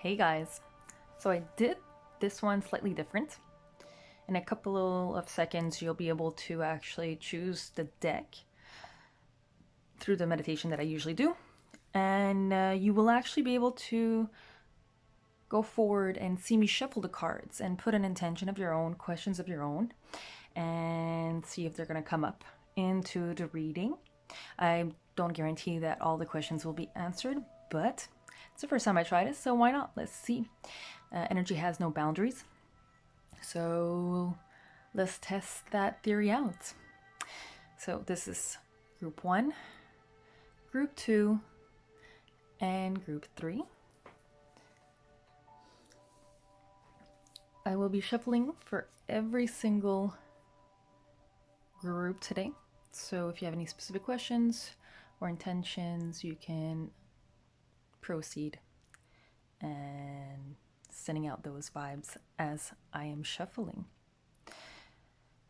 Hey guys, so I did this one slightly different. In a couple of seconds, you'll be able to actually choose the deck through the meditation that I usually do, and you will actually be able to go forward and see me shuffle the cards and put an intention of your own, questions of your own, and see if they're going to come up into the reading. I don't guarantee that all the questions will be answered, but it's the first time I tried it, so why not? Let's see. Energy has no boundaries, so let's test that theory out. So this is group 1, group 2, and group 3. I will be shuffling for every single group today. So if you have any specific questions or intentions, you can proceed and sending out those vibes as I am shuffling.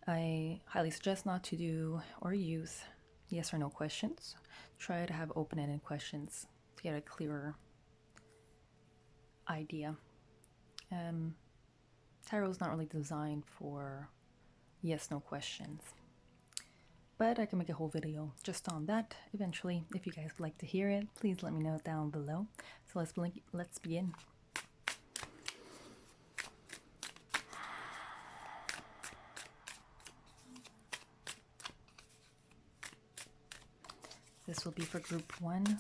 I highly suggest not to do or use yes or no questions. Try to have open-ended questions to get a clearer idea. Tarot is not really designed for yes-no questions, but I can make a whole video just on that eventually. If you guys would like to hear it, please let me know down below. So let's begin. This will be for group 1.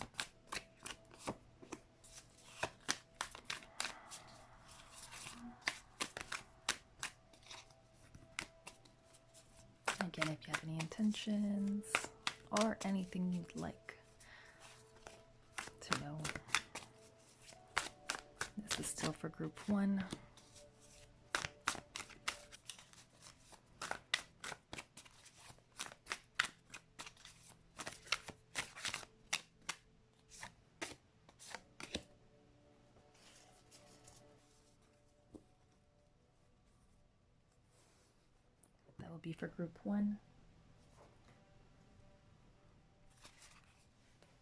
Again, if you have any intentions or anything you'd like to know, this is still for group 1. That will be for group 1.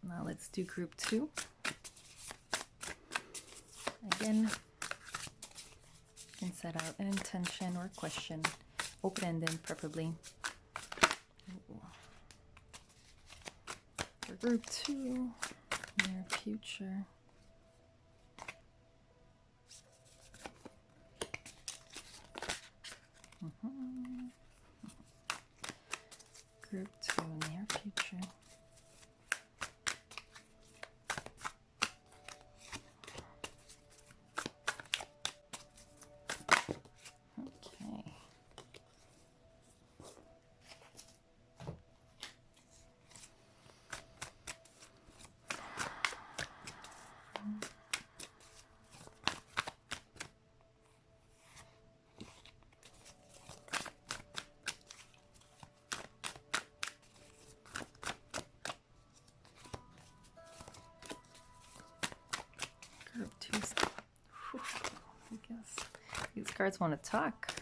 Now let's do group 2. Again, you can set out an intention or question, open-ended preferably. For group 2, near future. Group 2, near future. Okay. Group 2. I guess these cards want to talk.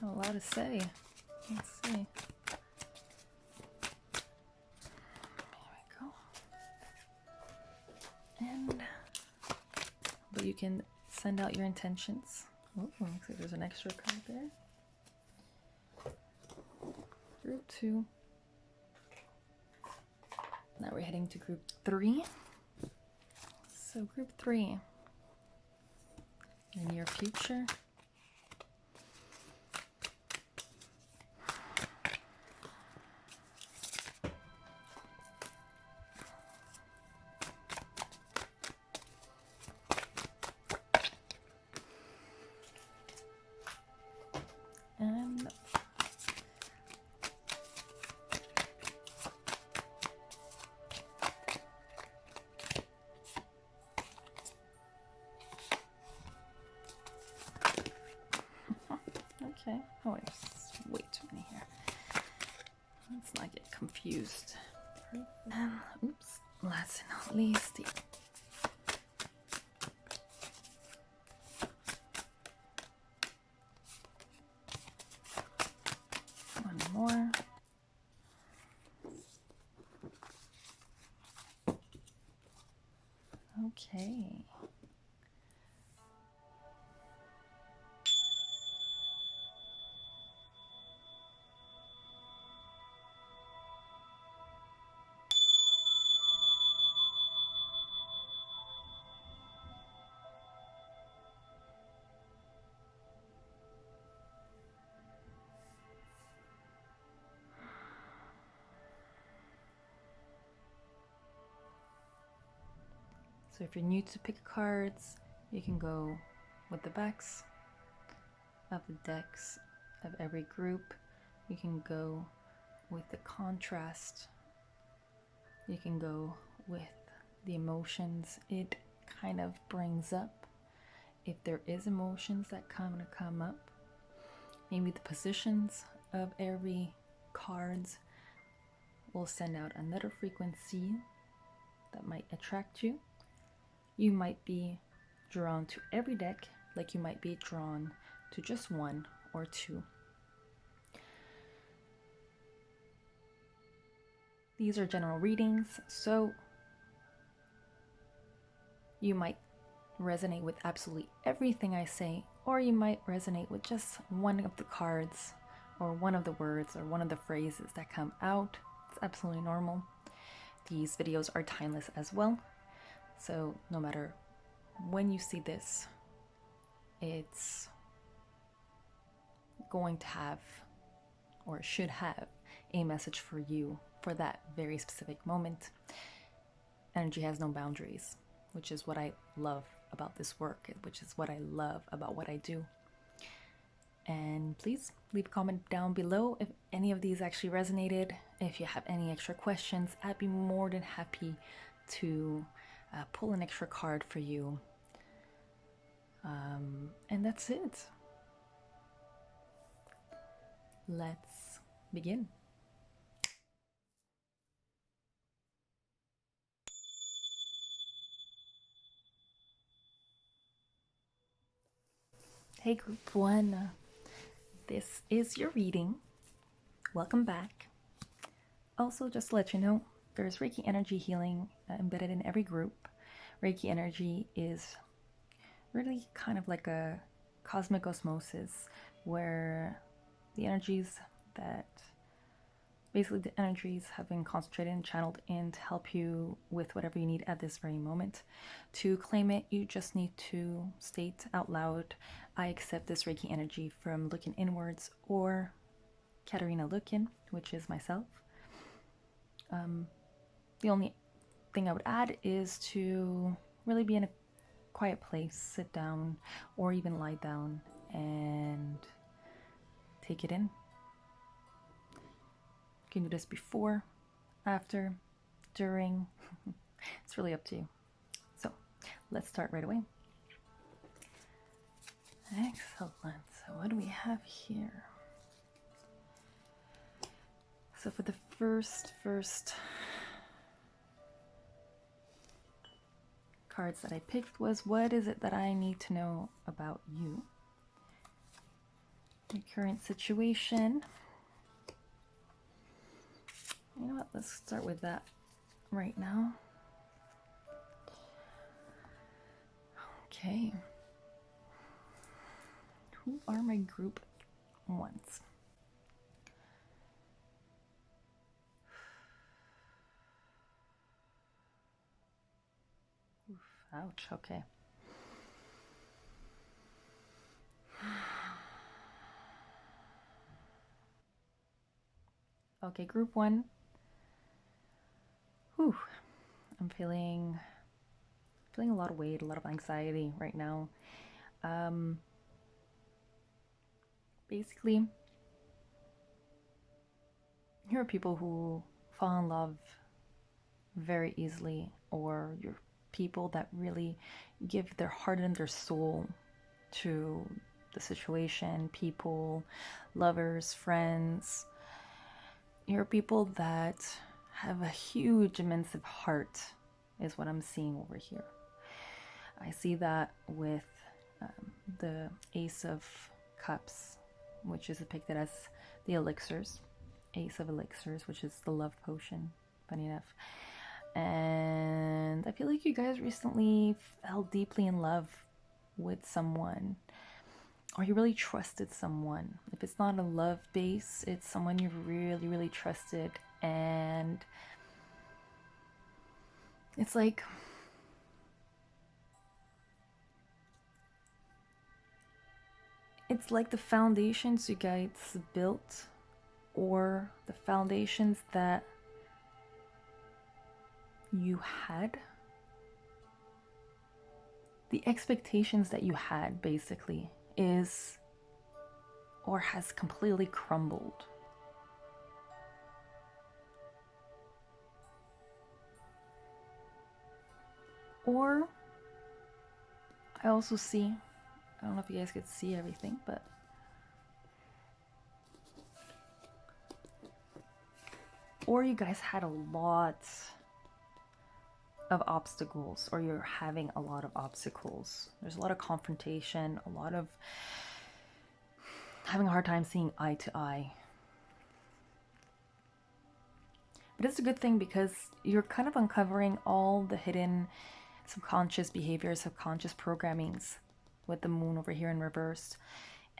Have a lot to say. Let's see. There we go. And but you can send out your intentions. Oh, looks like there's an extra card there. Group 2. Now we're heading to group 3. So group 3, your near future. And okay. Oh, there's way too many here. Let's not get confused. And, oops. Last but not least, one more. Okay. So if you're new to pick cards, you can go with the backs of the decks of every group. You can go with the contrast. You can go with the emotions it kind of brings up. If there is emotions that come up, maybe the positions of every cards will send out another frequency that might attract you. You might be drawn to every deck, like you might be drawn to just one or two. These are general readings, so you might resonate with absolutely everything I say, or you might resonate with just one of the cards or one of the words or one of the phrases that come out. It's absolutely normal. These videos are timeless as well, so no matter when you see this, it's going to have or should have a message for you for that very specific moment. Energy has no boundaries, which is what I love about this work, which is what I love about what I do. And please leave a comment down below if any of these actually resonated. If you have any extra questions, I'd be more than happy to pull an extra card for you. And that's it. Let's begin. Hey group 1, this is your reading. Welcome back. Also, just to let you know, there's Reiki energy healing embedded in every group. Reiki energy is really kind of like a cosmic osmosis, where the energies that basically the energies have been concentrated and channeled in to help you with whatever you need at this very moment. To claim it, you just need to state out loud, I accept this Reiki energy from Looking Inwards or Katarina Lookin, which is myself. The only thing I would add is to really be in a quiet place, sit down, or even lie down and take it in. You can do this before, after, during. It's really up to you. So let's start right away. Excellent. So what do we have here? So for the first cards that I picked was, what is it that I need to know about you? Your current situation. You know what, let's start with that right now. Okay. Who are my group 1s? Oof, ouch, okay. Okay, group 1. Whew. I'm feeling a lot of weight, a lot of anxiety right now. Basically, here are people who fall in love very easily, or you're people that really give their heart and their soul to the situation, people, lovers, friends. You're people that have a huge, immense heart, is what I'm seeing over here. I see that with the Ace of Cups, which is depicted as the elixirs. Ace of Elixirs, which is the love potion, funny enough. And I feel like you guys recently fell deeply in love with someone, or you really trusted someone. If it's not a love base, it's someone you really, really trusted, and it's like the foundations you guys built, or the foundations that you had, the expectations that you had basically is or has completely crumbled. Or I also see, I don't know if you guys could see everything, but or you guys had a lot of obstacles, or you're having a lot of obstacles. There's a lot of confrontation, a lot of having a hard time seeing eye to eye. But it's a good thing because you're kind of uncovering all the hidden subconscious behaviors, subconscious programmings with the moon over here in reverse.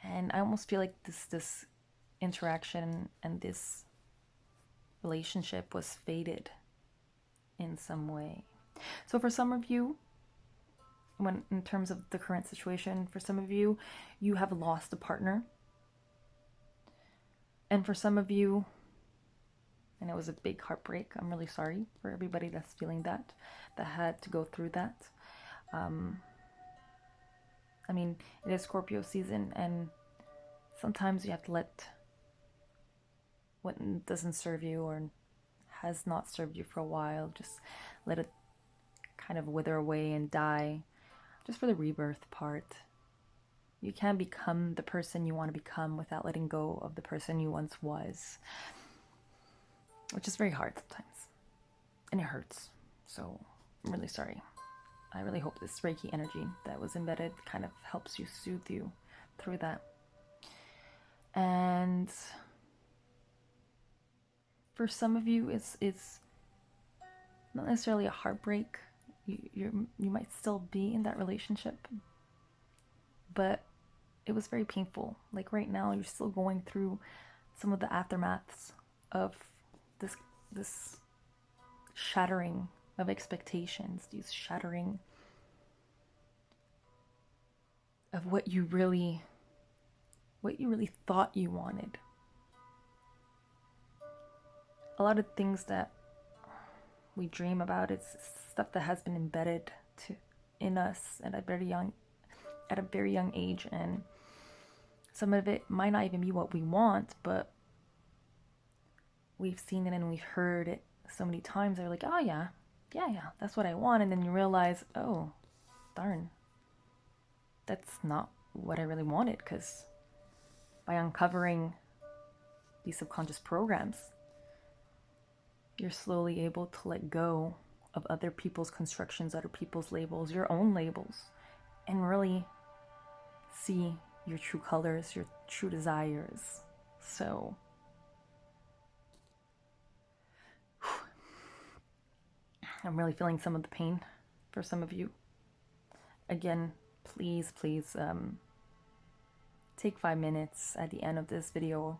And I almost feel like this interaction and this relationship was fated in some way. So for some of you, when in terms of the current situation, for some of you, you have lost a partner. And for some of you, and it was a big heartbreak. I'm really sorry for everybody that's feeling that had to go through that. I mean, it is Scorpio season, and sometimes you have to let what doesn't serve you or has not served you for a while, just let it kind of wither away and die, just for the rebirth part. You can't become the person you want to become without letting go of the person you once was, which is very hard sometimes, and it hurts. So I'm really sorry. I really hope this Reiki energy that was embedded kind of helps you, soothe you through that. And for some of you, it's not necessarily a heartbreak. You might still be in that relationship, but it was very painful. Like right now, you're still going through some of the aftermaths of this shattering of expectations, these shattering of what you really thought you wanted. A lot of things that we dream about, it's stuff that has been embedded in us at a very young age, and some of it might not even be what we want, but we've seen it and we've heard it so many times. They're like, oh yeah, that's what I want. And then you realize, oh, darn, that's not what I really wanted. Because by uncovering these subconscious programs, you're slowly able to let go of other people's constructions, other people's labels, your own labels, and really see your true colors, your true desires. So I'm really feeling some of the pain for some of you. Again, please take 5 minutes at the end of this video,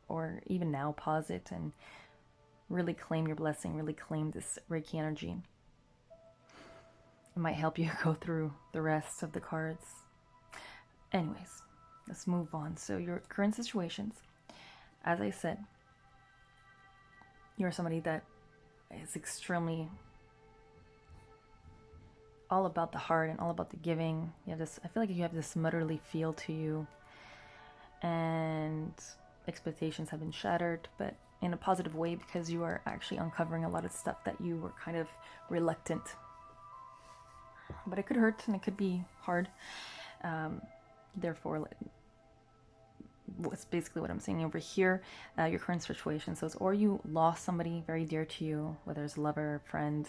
or even now, pause it and really claim your blessing, really claim this Reiki energy. It might help you go through the rest of the cards. Anyways, let's move on. So your current situations, as I said, you're somebody that is extremely all about the heart and all about the giving. You have this, I feel like you have this motherly feel to you, and expectations have been shattered, but in a positive way, because you are actually uncovering a lot of stuff that you were kind of reluctant. But it could hurt and it could be hard. Therefore, what's basically what I'm saying over here, your current situation. So it's, or you lost somebody very dear to you, whether it's a lover, friend,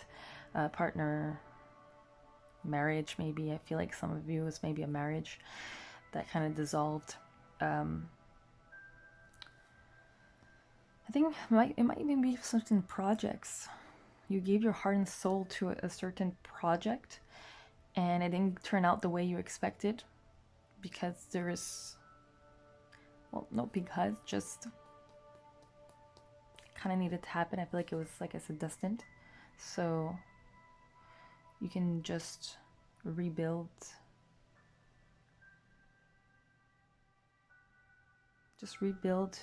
partner, marriage maybe. I feel like some of you is maybe a marriage that kind of dissolved. I think it might even be certain projects. You gave your heart and soul to a certain project, and it didn't turn out the way you expected, because there is, well, no because, just kind of needed to happen. I feel like it was, like I said, destined. So you can just rebuild. Just rebuild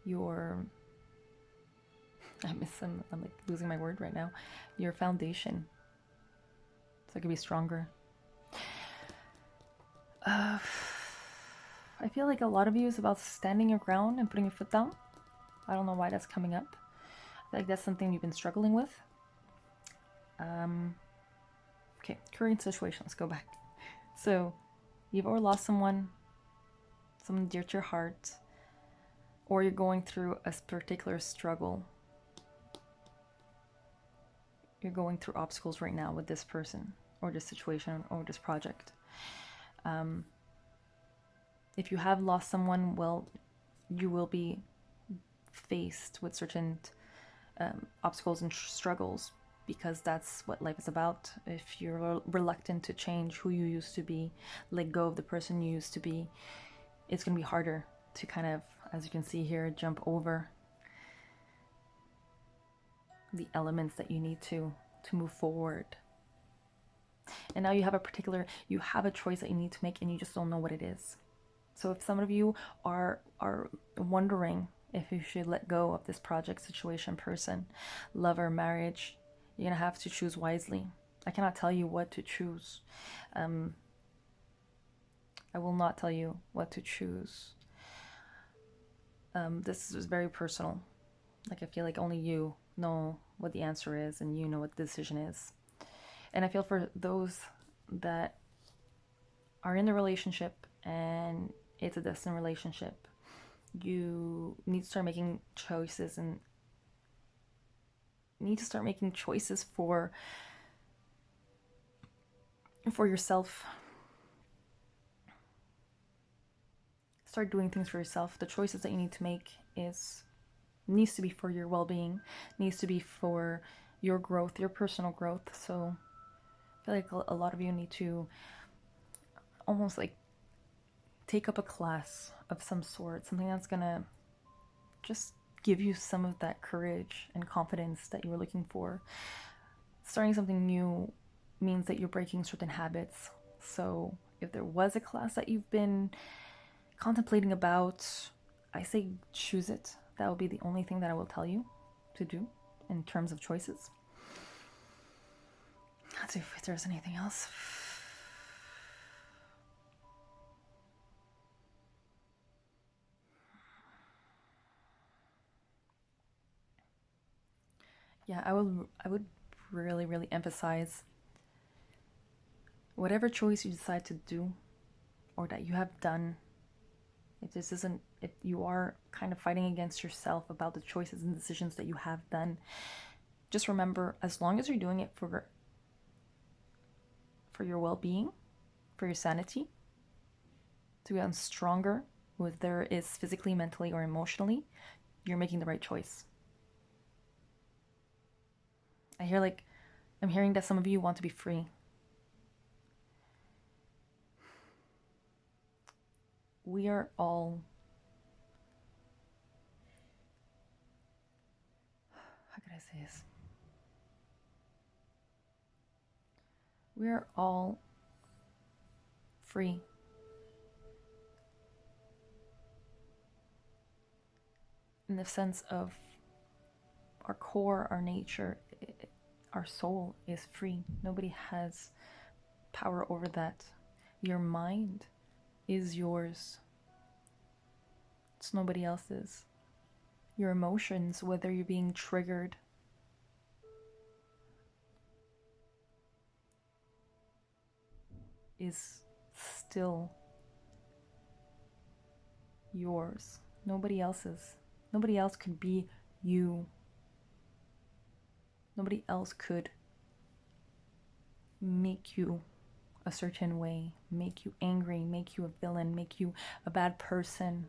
your, I'm like losing my word right now, your foundation, so it can be stronger, I feel like a lot of you is about standing your ground and putting your foot down. I don't know why that's coming up. I feel like that's something you've been struggling with. Okay, current situation. Let's go back. So, you've or lost someone dear to your heart, or you're going through a particular struggle. You're going through obstacles right now with this person, or this situation, or this project. If you have lost someone, well, you will be faced with certain obstacles and struggles, because that's what life is about. If you're reluctant to change who you used to be, let go of the person you used to be, it's going to be harder to kind of, as you can see here, jump over the elements that you need to move forward. And now you have a choice that you need to make, and you just don't know what it is. So if some of you are wondering if you should let go of this project, situation, person, lover, marriage, you're going to have to choose wisely. I cannot tell you what to choose. I will not tell you what to choose. This is very personal. Like, I feel like only you know what the answer is, and you know what the decision is. And I feel for those that are in the relationship and it's a destined relationship, you need to start making choices, and need to start making choices for yourself. Start doing things for yourself. The choices that you need to make needs to be for your well-being, needs to be for your growth, your personal growth. So I feel like a lot of you need to almost like take up a class of some sort, something that's gonna just give you some of that courage and confidence that you were looking for. Starting something new means that you're breaking certain habits. So if there was a class that you've been contemplating about, I say choose it. That will be the only thing that I will tell you to do in terms of choices. Let's see if there's anything else. Yeah, I would really, really emphasize whatever choice you decide to do or that you have done. If you are kind of fighting against yourself about the choices and decisions that you have done, just remember, as long as you're doing it for your well-being, for your sanity, to become stronger, whether it's physically, mentally, or emotionally, you're making the right choice. I'm hearing that some of you want to be free. We are all, how could I say this? We are all free. In the sense of our core, our nature, our soul is free. Nobody has power over that. Your mind is yours. It's nobody else's. Your emotions, whether you're being triggered, is still yours. Nobody else's. Nobody else could be you. Nobody else could make you a certain way, make you angry, make you a villain, make you a bad person.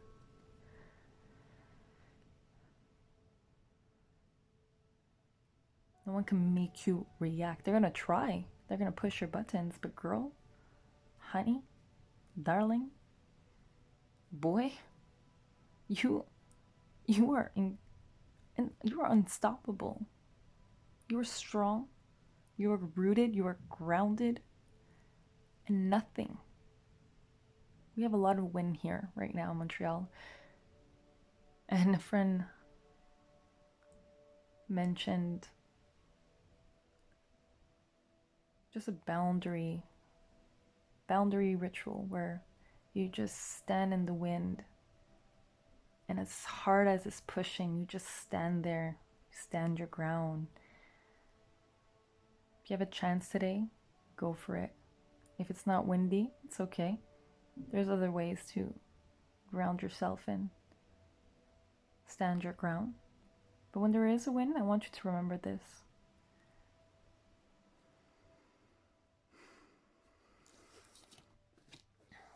No one can make you react. They're gonna try. They're gonna push your buttons. But girl, honey, darling, boy, you are you are unstoppable. You are strong. You are rooted. You are grounded. And nothing. We have a lot of wind here right now in Montreal. And a friend mentioned just a boundary ritual where You just stand in the wind. And as hard as it's pushing, you just stand there. Stand your ground. If you have a chance today, go for it. If it's not windy, it's okay. There's other ways to ground yourself in. Stand your ground. But when there is a wind, I want you to remember this.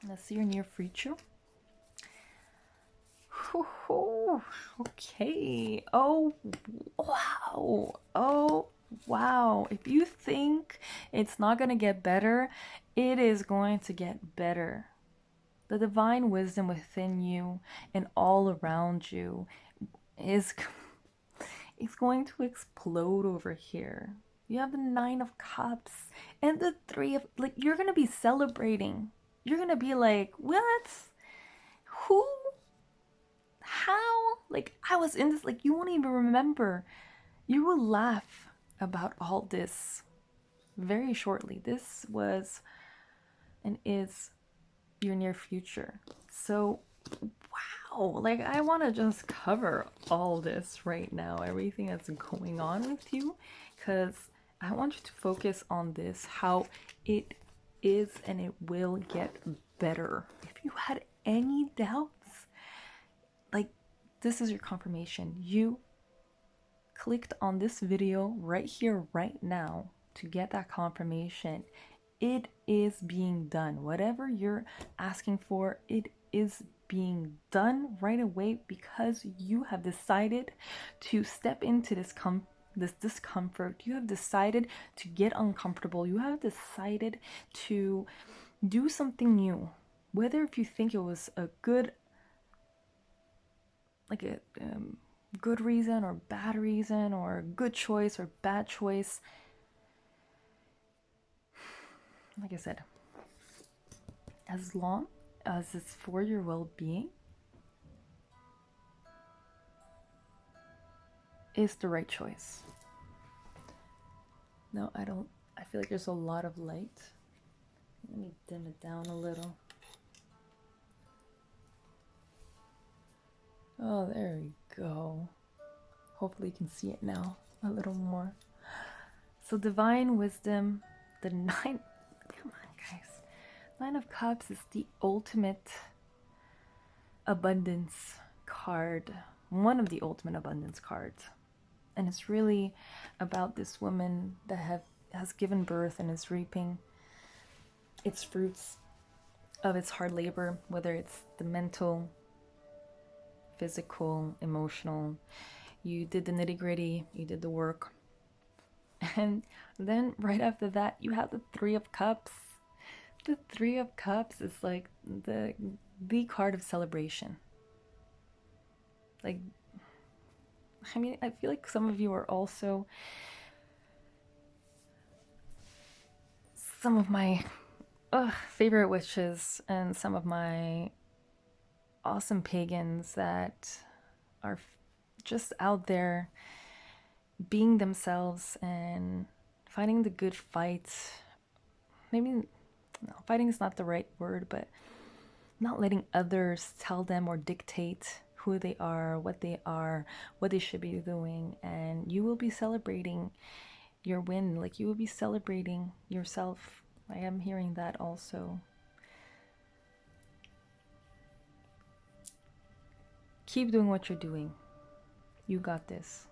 Let's see your near future. Okay. Oh, wow. Oh, wow. If you think it's not going to get better, it is going to get better. The divine wisdom within you and all around you is going to explode over here. You have the 9 of Cups and the 3 of, like, you're going to be celebrating. You're going to be like, what? Who? How? Like, I was in this, like, you won't even remember. You will laugh about all this very shortly. This was and is your near future. So, wow, like, I want to just cover all this right now, everything that's going on with you, because I want you to focus on this, how it is and it will get better. If you had any doubts, like, this is your confirmation. You clicked on this video right here, right now, to get that confirmation. It is being done. Whatever you're asking for, it is being done right away, because you have decided to step into this discomfort. You have decided to get uncomfortable. You have decided to do something new. Whether if you think it was a good, like a good reason or bad reason, or good choice or bad choice, like I said, as long as it's for your well-being, is the right choice. No, I feel like there's a lot of light. Let me dim it down a little. Oh, there we go. Hopefully you can see it now a little more. So divine wisdom, the 9, come on guys. 9 of Cups is the ultimate abundance card. One of the ultimate abundance cards. And it's really about this woman that has given birth and is reaping its fruits of its hard labor, whether it's the mental, physical, emotional. You did the nitty-gritty, you did the work. And then right after that, you have the 3 of Cups. The 3 of Cups is like the card of celebration. Like, I mean, I feel like some of you are also some of my favorite witches and some of my awesome pagans that are just out there being themselves and fighting the good fight. Maybe, no, fighting is not the right word, but not letting others tell them or dictate who they are, what they should be doing. And you will be celebrating your win. Like, you will be celebrating yourself. I am hearing that also. Keep doing what you're doing. You got this.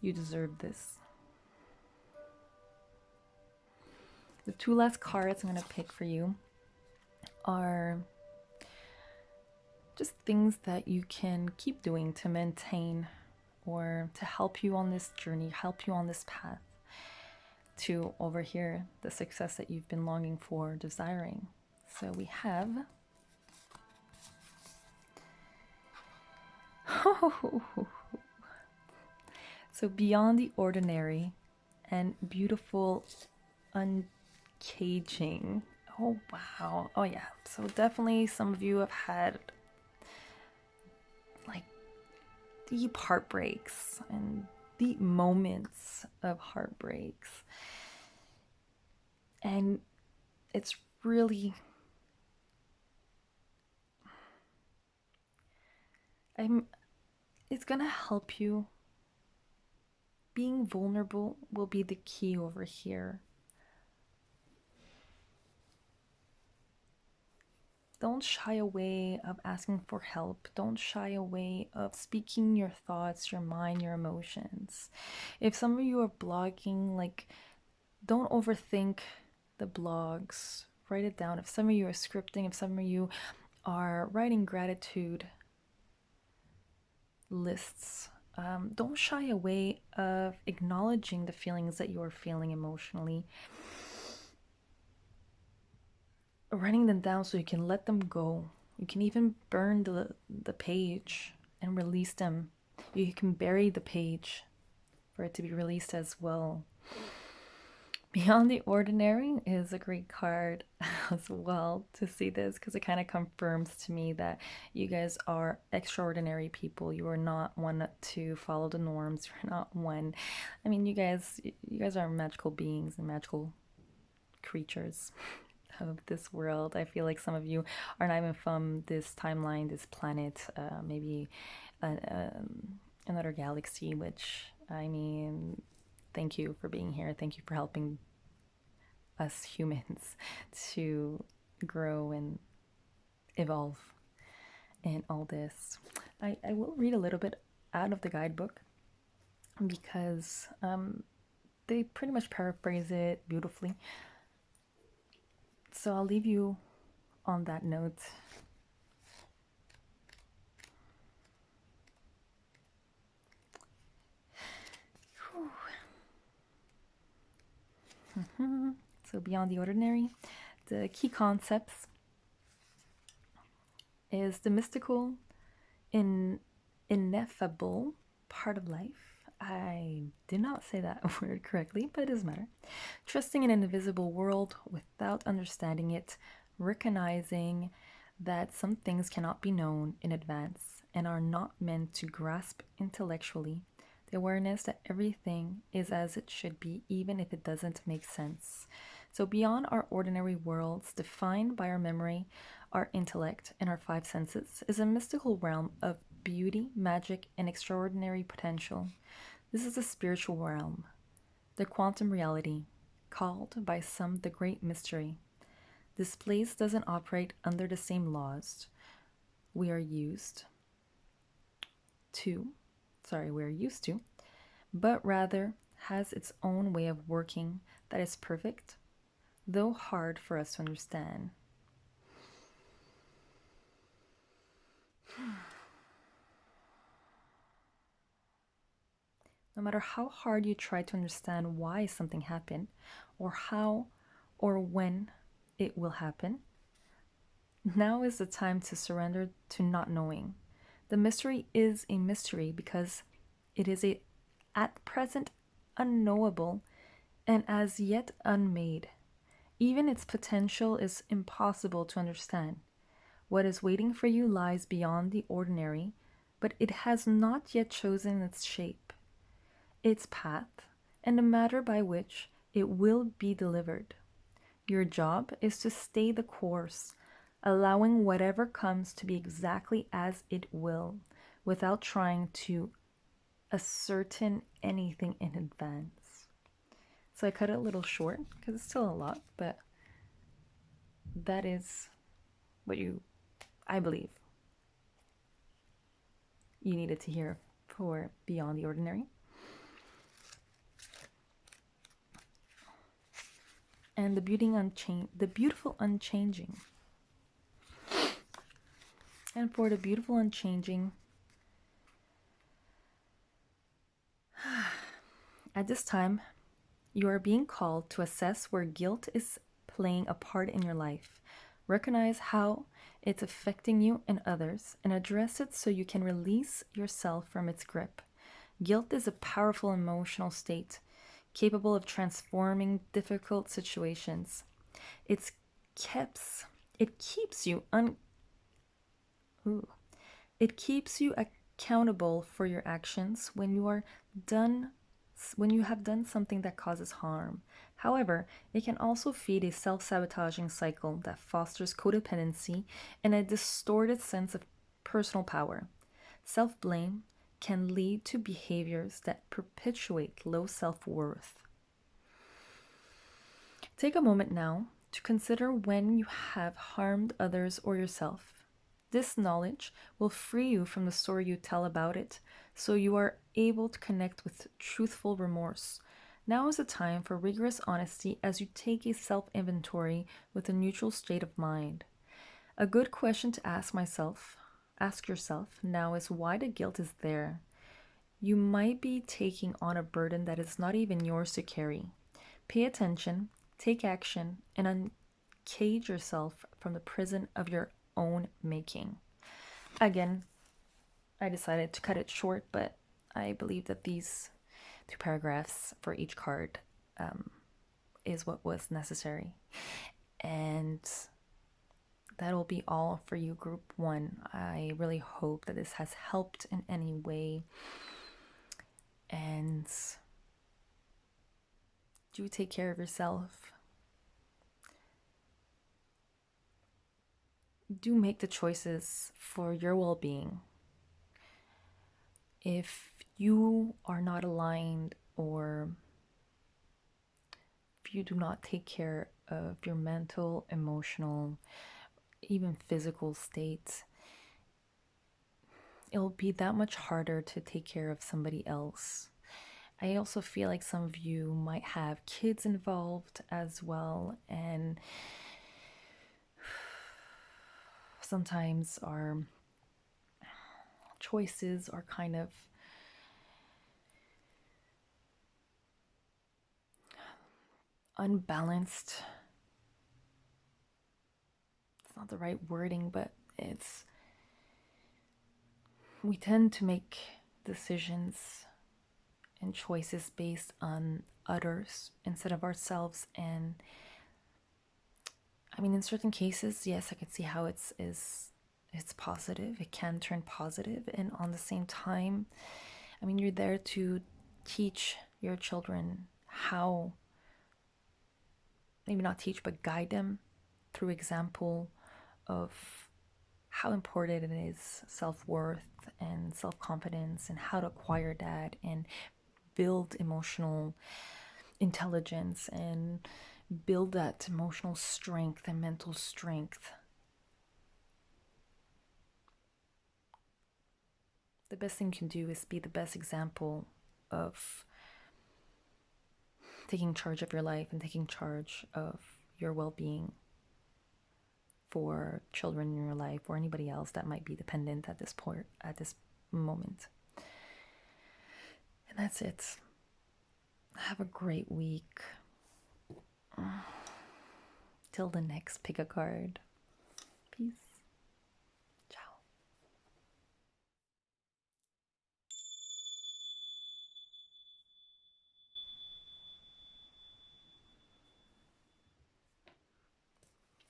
You deserve this. The 2 last cards I'm going to pick for you are just things that you can keep doing to maintain or to help you on this journey, help you on this path to over here the success that you've been longing for, desiring. So we have so beyond the ordinary and beautiful uncaging. Oh wow. Oh yeah. So definitely some of you have had like deep heartbreaks and deep moments of heartbreaks. And it's really, it's gonna help you. Being vulnerable will be the key over here. Don't shy away of asking for help. Don't shy away of speaking your thoughts, your mind, your emotions. If some of you are blogging, like, don't overthink the blogs. Write it down. If some of you are scripting, if some of you are writing gratitude lists, don't shy away of acknowledging the feelings that you are feeling emotionally, writing them down so you can let them go. You can even burn the page and release them. You can bury the page for it to be released as well. Beyond the Ordinary is a great card as well to see this, because it kind of confirms to me that you guys are extraordinary people. You are not one to follow the norms. You're not one. I mean, you guys are magical beings and magical creatures of this world. I feel like some of you are not even from this timeline, this planet, maybe another galaxy, which, I mean, thank you for being here. Thank you for helping us humans to grow and evolve in all this. I will read a little bit out of the guidebook because they pretty much paraphrase it beautifully. So I'll leave you on that note. So beyond the ordinary, the key concepts is the mystical, ineffable part of life. I did not say that word correctly, but it doesn't matter. Trusting in an invisible world without understanding it, recognizing that some things cannot be known in advance and are not meant to grasp intellectually. The awareness that everything is as it should be, even if it doesn't make sense. So, beyond our ordinary worlds, defined by our memory, our intellect, and our five senses, is a mystical realm of beauty, magic, and extraordinary potential. This is the spiritual realm, the quantum reality, called by some the great mystery. This place doesn't operate under the same laws we are used to, but rather has its own way of working that is perfect, though hard for us to understand. No matter how hard you try to understand why something happened, or how or when it will happen, now is the time to surrender to not knowing. The mystery is a mystery because it is at present unknowable and as yet unmade. Even its potential is impossible to understand. What is waiting for you lies beyond the ordinary, but it has not yet chosen its shape, its path, and the matter by which it will be delivered. Your job is to stay the course, allowing whatever comes to be exactly as it will, without trying to ascertain anything in advance. So I cut it a little short because it's still a lot, but that is what I believe, you needed to hear for Beyond the Ordinary. And the beautiful unchanging. And for the beautiful unchanging, at this time, you are being called to assess where guilt is playing a part in your life. Recognize how it's affecting you and others, and address it so you can release yourself from its grip. Guilt is a powerful emotional state, capable of transforming difficult situations. It keeps you It keeps you accountable for your actions when you have done something that causes harm. However, it can also feed a self sabotaging cycle that fosters codependency and a distorted sense of personal power. Self blame can lead to behaviors that perpetuate low self worth. Take a moment now to consider when you have harmed others or yourself. This knowledge will free you from the story you tell about it, so you are able to connect with truthful remorse. Now is the time for rigorous honesty as you take a self inventory with a neutral state of mind. A good question to ask yourself now is why the guilt is there. You might be taking on a burden that is not even yours to carry. Pay attention, take action, and uncage yourself from the prison of your own making. Again, I decided to cut it short, but I believe that these 2 paragraphs for each card is what was necessary. And that'll be all for you, Group 1. I really hope that this has helped in any way. And do take care of yourself. Do make the choices for your well being. If you are not aligned or if you do not take care of your mental, emotional, even physical state, it'll be that much harder to take care of somebody else. I also feel like some of you might have kids involved as well, and sometimes our choices are kind of unbalanced. It's not the right wording, but we tend to make decisions and choices based on others instead of ourselves. And I mean, in certain cases, yes, I can see how it's positive. It can turn positive, and on the same time, I mean, you're there to teach your children how, maybe not teach, but guide them through example of how important it is self-worth and self-confidence and how to acquire that and build emotional intelligence and build that emotional strength and mental strength. The best thing you can do is be the best example of taking charge of your life and taking charge of your well-being for children in your life or anybody else that might be dependent at this moment. And that's it. Have a great week. Till the next pick a card. Peace. Ciao.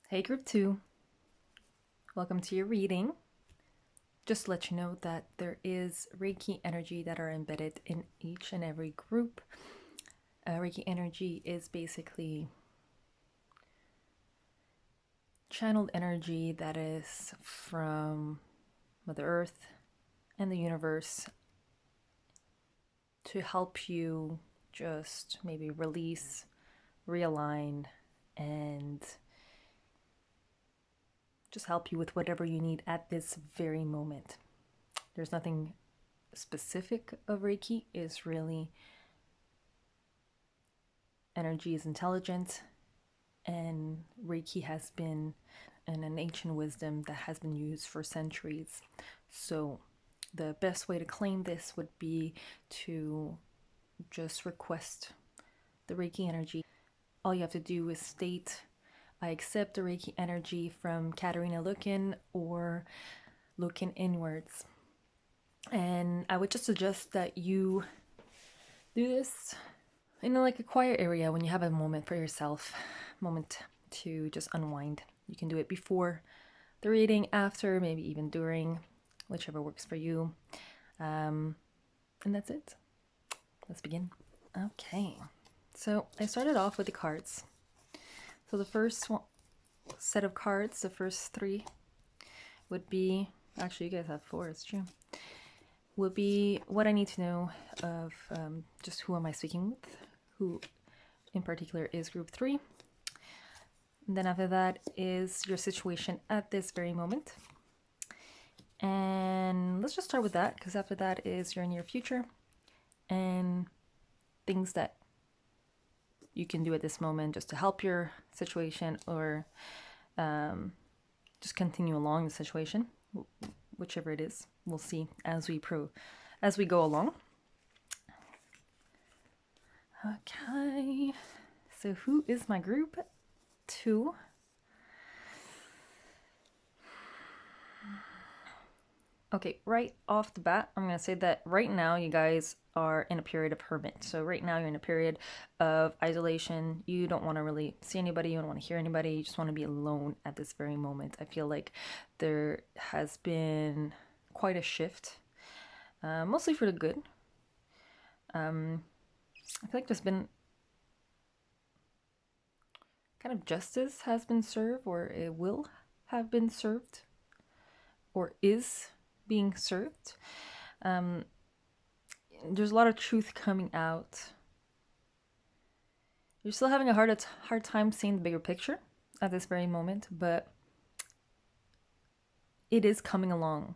Hey, Group 2. Welcome to your reading. Just to let you know that there is Reiki energy that are embedded in each and every group. Reiki energy is basically channeled energy that is from Mother Earth and the universe to help you just maybe release, realign, and just help you with whatever you need at this very moment. There's nothing specific of Reiki. Is really energy is intelligent, and Reiki has been an ancient wisdom that has been used for centuries. So the best way to claim this would be to just request the Reiki energy. All you have to do is state, I accept the Reiki energy from Katerina Lukin or Looking Inwards. And I would just suggest that you do this in like a quiet area when you have a moment for yourself, moment to just unwind. You can do it before the reading, after, maybe even during, whichever works for you. And that's it. Let's begin. Okay. So I started off with the cards. So the first set of cards, the first 3, would be, actually you guys have 4, it's true, would be what I need to know of just who am I speaking with, who in particular is group 3. And then after that is your situation at this very moment. And let's just start with that, because after that is your near future and things that you can do at this moment just to help your situation, or just continue along the situation, whichever it is. We'll see as we go along. Okay, so who is my group 2? Okay, right off the bat, I'm going to say that right now you guys are in a period of hermit. So right now you're in a period of isolation. You don't want to really see anybody. You don't want to hear anybody. You just want to be alone at this very moment. I feel like there has been quite a shift, mostly for the good. I feel like there's been kind of justice has been served, or it will have been served, or is being served. There's a lot of truth coming out. You're still having a hard time seeing the bigger picture at this very moment, but it is coming along.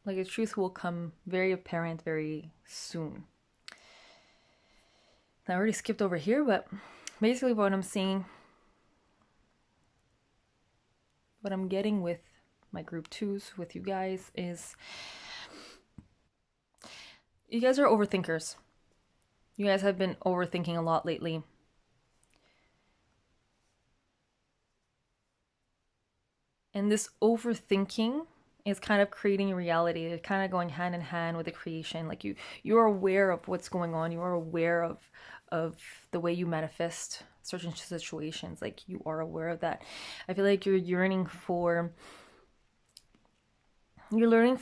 Like, the truth will come very apparent very soon. I already skipped over here, but basically what I'm seeing, what I'm getting with my group 2s with you guys is you guys are overthinkers. You guys have been overthinking a lot lately. And this overthinking is kind of creating a reality. It's kind of going hand in hand with the creation. Like, you're aware of what's going on. You are aware of the way you manifest certain situations. Like, you are aware of that. I feel like you're yearning for you're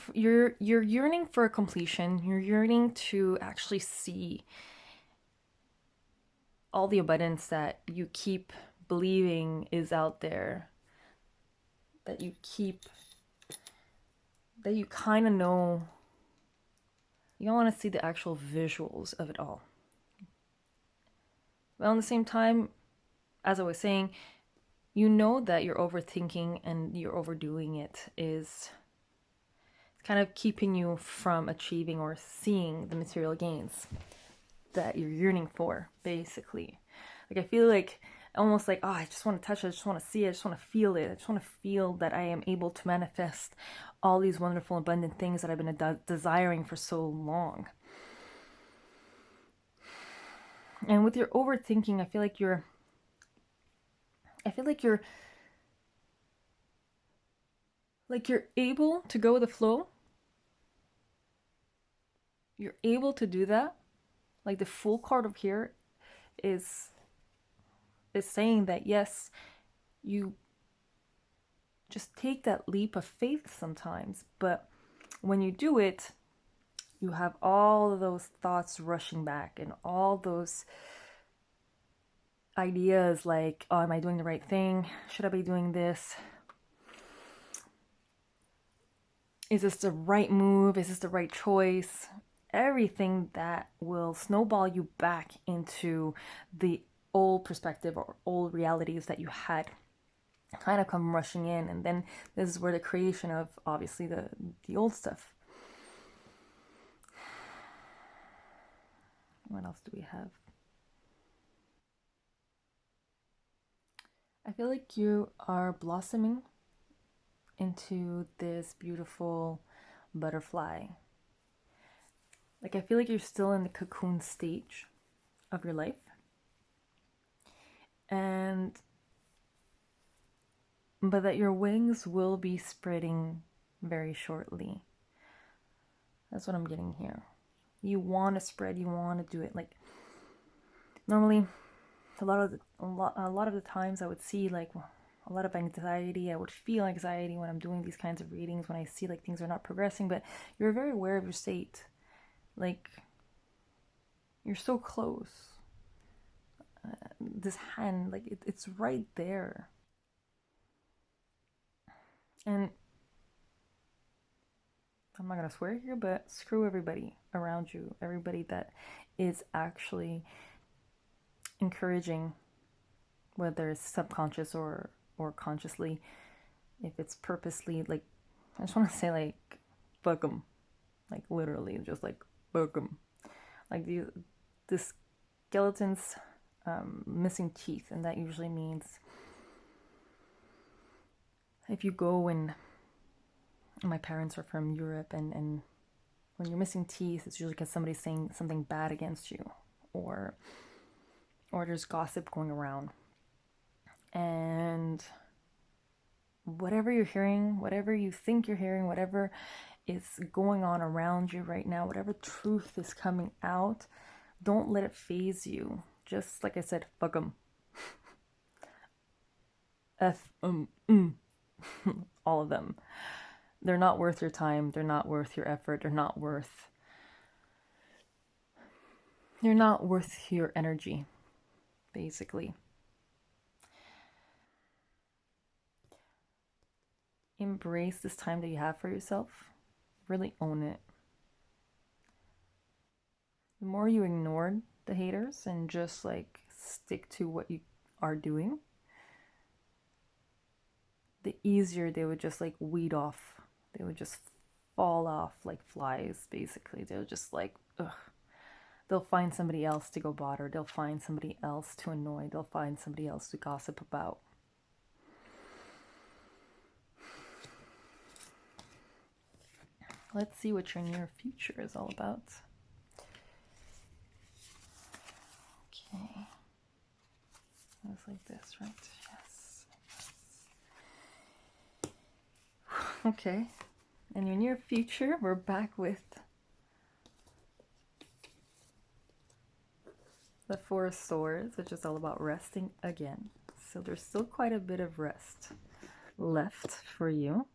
yearning for a completion. You're yearning to actually see all the abundance that you keep believing is out there, that you kind of know. You don't want to see the actual visuals of it all. But at the same time, as I was saying, you know that you're overthinking and you're overdoing it is kind of keeping you from achieving or seeing the material gains that you're yearning for, basically. Like, I feel like almost like, oh, I just want to touch it, I just want to see it, I just want to feel it, I just want to feel that I am able to manifest all these wonderful, abundant things that I've been desiring for so long. And with your overthinking, I feel like you're able to go with the flow. You're able to do that. Like, the full card of here is saying that yes, you just take that leap of faith sometimes, but when you do it, you have all of those thoughts rushing back and all those ideas like, oh, am I doing the right thing? Should I be doing this? Is this the right move? Is this the right choice? Everything that will snowball you back into the old perspective or old realities that you had kind of come rushing in. And then this is where the creation of, obviously, the old stuff. What else do we have? I feel like you are blossoming into this beautiful butterfly. Like, I feel like you're still in the cocoon stage of your life. But that your wings will be spreading very shortly. That's what I'm getting here. You want to spread, you want to do it. Like, normally, a lot of the times I would see like a lot of anxiety. I would feel anxiety when I'm doing these kinds of readings, when I see like things are not progressing, but you're very aware of your state. Like, You're so close. This hand, like it's right there. And I'm not gonna swear here, but screw everybody around you, everybody that is actually encouraging, whether it's subconscious or consciously, if it's purposely, like, I just want to say, like, fuck them, like literally, just like fuck them, like the skeleton's missing teeth, and that usually means if you go and my parents are from Europe, and when you're missing teeth, it's usually because somebody's saying something bad against you, or there's gossip going around. And whatever you're hearing, whatever you think you're hearing, whatever is going on around you right now, whatever truth is coming out, don't let it phase you. Just like I said, fuck them. All of them. They're not worth your time. They're not worth your effort. They're not worth your energy, basically. Embrace this time that you have for yourself. Really own it. The more you ignore the haters and just like stick to what you are doing, the easier they would just like weed off. They would just fall off like flies, basically. They'll just like, ugh. They'll find somebody else to go bother. They'll find somebody else to annoy. They'll find somebody else to gossip about. Let's see what your near future is all about. Okay. It was like this, right? Yes. Okay. In your near future, we're back with the Four of Swords, which is all about resting again. So there's still quite a bit of rest left for you.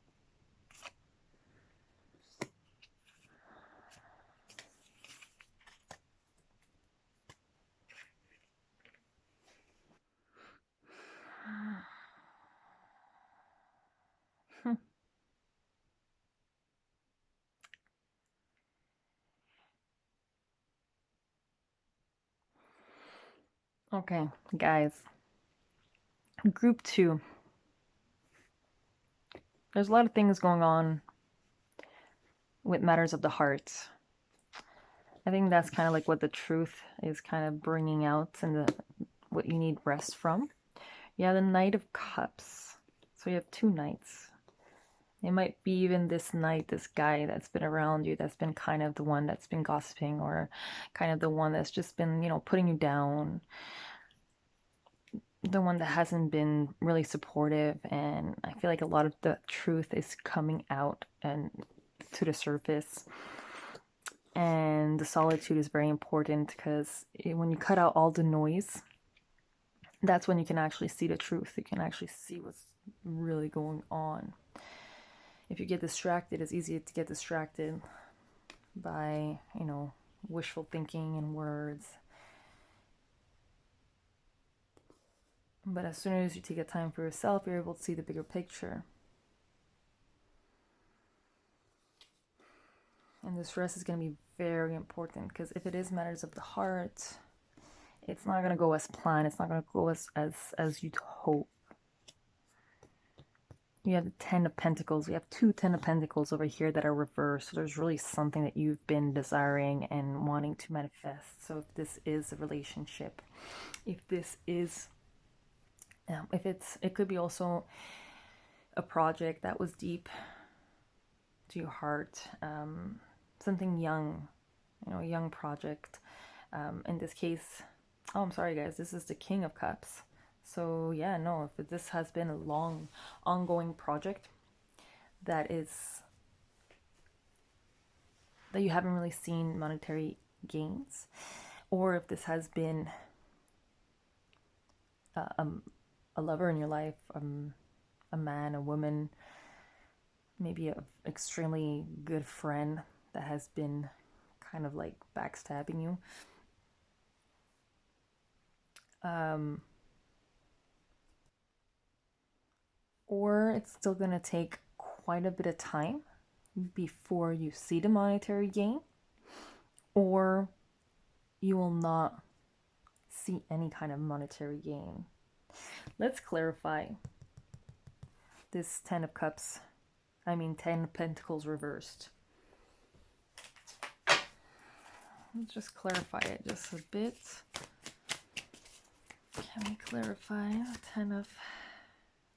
Okay, guys. Group 2. There's a lot of things going on with matters of the heart. I think that's kind of like what the truth is kind of bringing out, and what you need rest from. You have the Knight of Cups. So you have 2 knights. It might be even this knight, this guy that's been around you, that's been kind of the one that's been gossiping, or kind of the one that's just been, putting you down. The one that hasn't been really supportive, and I feel like a lot of the truth is coming out and to the surface. And the solitude is very important, because when you cut out all the noise, that's when you can actually see the truth. You can actually see what's really going on. If you get distracted, it's easy to get distracted by, wishful thinking and words. But as soon as you take a time for yourself, you're able to see the bigger picture. And this rest is going to be very important, because if it is matters of the heart, it's not going to go as planned. It's not going to go as you'd hope. You have the 10 of Pentacles. We have 2 10 of Pentacles over here that are reversed. So there's really something that you've been desiring and wanting to manifest. So if this is a relationship, if this is, it could be also a project that was deep to your heart, something young, a young project. In this case, oh, I'm sorry guys, this is the King of Cups. So yeah, no, if this has been a long, ongoing project that you haven't really seen monetary gains, or if this has been a lover in your life, a man, a woman, maybe an extremely good friend that has been kind of like backstabbing you, or it's still going to take quite a bit of time before you see the monetary gain, or you will not see any kind of monetary gain. Let's clarify this 10 of Cups, 10 of Pentacles reversed. Let's just clarify it just a bit. Can we clarify 10 of...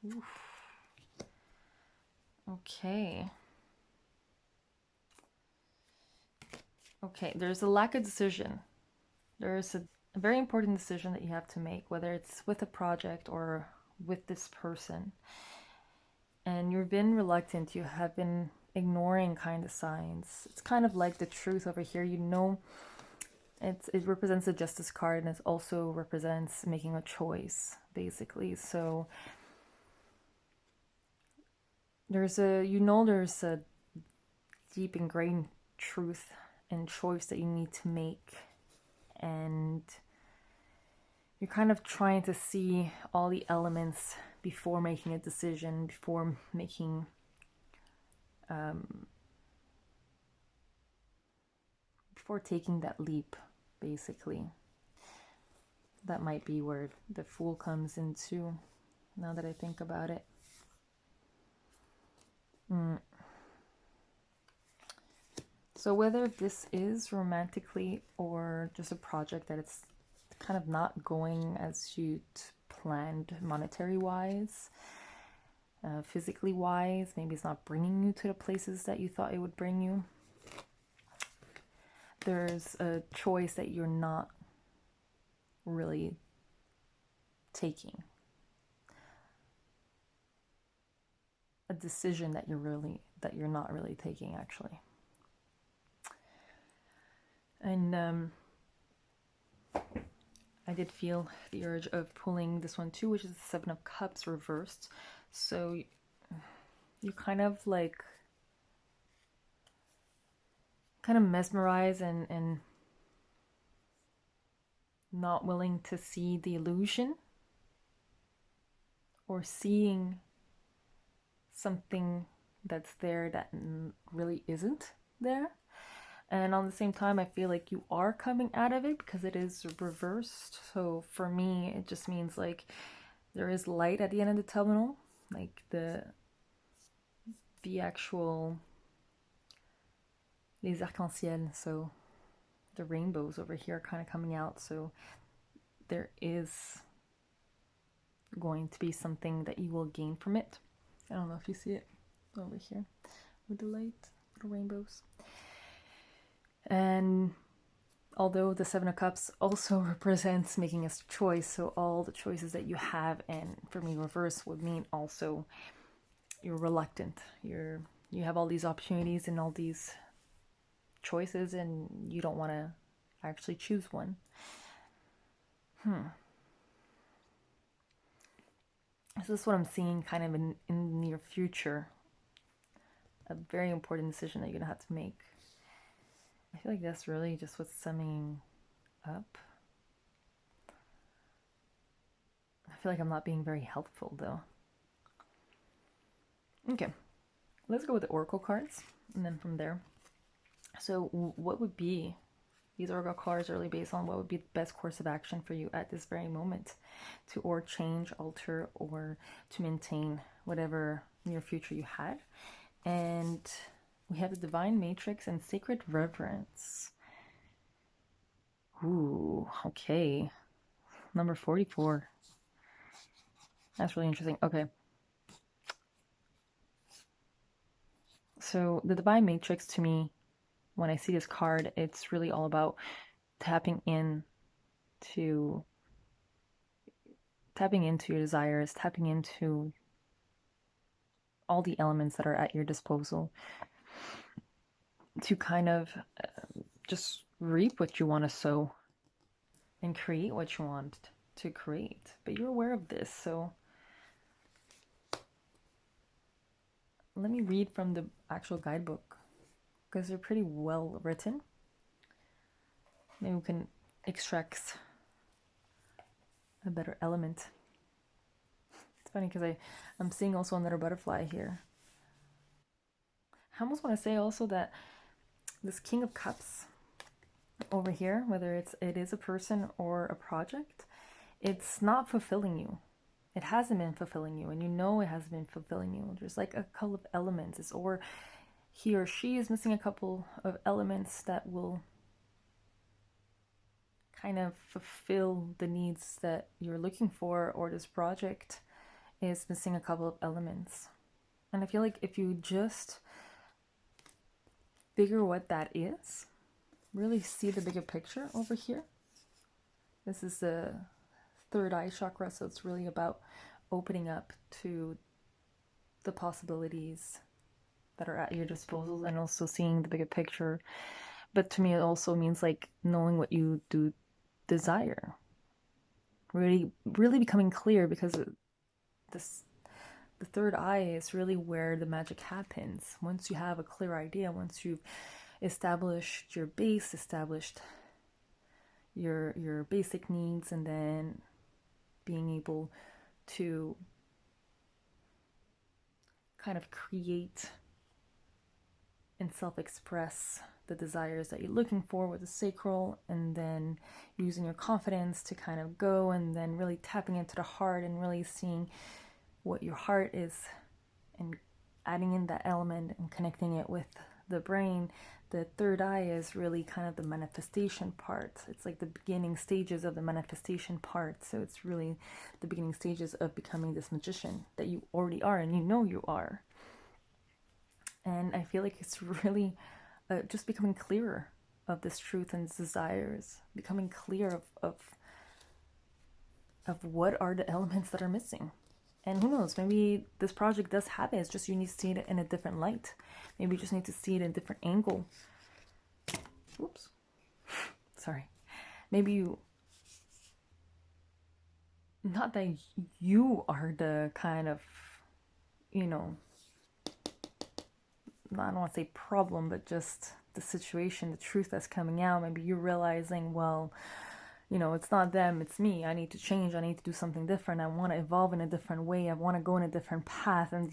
Oof. Okay. Okay, there's a lack of decision. There's a very important decision that you have to make, whether it's with a project or with this person. And you've been reluctant, you have been ignoring kind of signs. It's kind of like the truth over here, you know. It represents the Justice card, and it also represents making a choice, basically. So there's a deep ingrained truth and choice that you need to make, and you're kind of trying to see all the elements before making a decision, before making before taking that leap, basically. That might be where the Fool comes into, now that I think about it. So whether this is romantically or just a project that it's kind of not going as you'd planned monetary wise, physically wise, maybe it's not bringing you to the places that you thought it would bring you. There's a choice that you're not really taking. A decision that you're not really taking, actually. And I did feel the urge of pulling this one too, which is the Seven of Cups reversed. So you're kind of like mesmerized and not willing to see the illusion, or seeing something that's there that really isn't there. And on the same time, I feel like you are coming out of it because it is reversed. So for me, it just means like there is light at the end of the tunnel, like the actual, les arcs-en-ciel, so the rainbows over here kind of coming out. So there is going to be something that you will gain from it. I don't know if you see it over here with the light, the rainbows. And although the Seven of Cups also represents making a choice, so all the choices that you have, and for me reverse would mean also you're reluctant. You have all these opportunities and all these choices, and you don't want to actually choose one. This is what I'm seeing kind of in the near future. A very important decision that you're going to have to make. I feel like that's really just what's summing up. I feel like I'm not being very helpful, though. Okay, let's go with the Oracle cards, and then from there. So what would be, these Oracle cards are really based on what would be the best course of action for you at this very moment to or change, alter, or to maintain whatever near future you had. And we have the Divine Matrix and Sacred Reverence. Ooh, okay. Number 44. That's really interesting. Okay. So the Divine Matrix, to me, when I see this card, it's really all about tapping into your desires, tapping into all the elements that are at your disposal to kind of just reap what you want to sow and create what you want to create. But you're aware of this, so let me read from the actual guidebook, because they're pretty well written. Maybe we can extract a better element. It's funny because I'm seeing also another butterfly here. I almost want to say also that this King of Cups over here, whether it is a person or a project, it's not fulfilling you. It hasn't been fulfilling you, and you know it hasn't been fulfilling you. There's like a couple of elements, or he or she is missing a couple of elements that will kind of fulfill the needs that you're looking for, or this project is missing a couple of elements. And I feel like if you just figure what that is, really see the bigger picture over here. This is the third eye chakra, so it's really about opening up to the possibilities that are at your disposal and also seeing the bigger picture. But to me, it also means like knowing what you do desire. Really becoming clear, because the third eye is really where the magic happens. Once you have a clear idea, once you've established your base, established your basic needs, and then being able to kind of create and self-express the desires that you're looking for with the sacral, and then using your confidence to kind of go, and then really tapping into the heart and really seeing what your heart is and adding in that element and connecting it with the brain. The third eye is really kind of the manifestation part. It's like the beginning stages of the manifestation part. So it's really the beginning stages of becoming this magician that you already are, and you know you are. And I feel like it's really just becoming clearer of this truth and desires, becoming clear of what are the elements that are missing. And who knows, maybe this project does have it. It's just you need to see it in a different light. Maybe you just need to see it in a different angle. Oops. Sorry. Maybe you... Not that you are the kind of, you know... I don't want to say problem, but just the situation, the truth that's coming out. Maybe you're realizing, well... You know, it's not them, it's me. I need to change. I need to do something different. I want to evolve in a different way. I want to go in a different path. And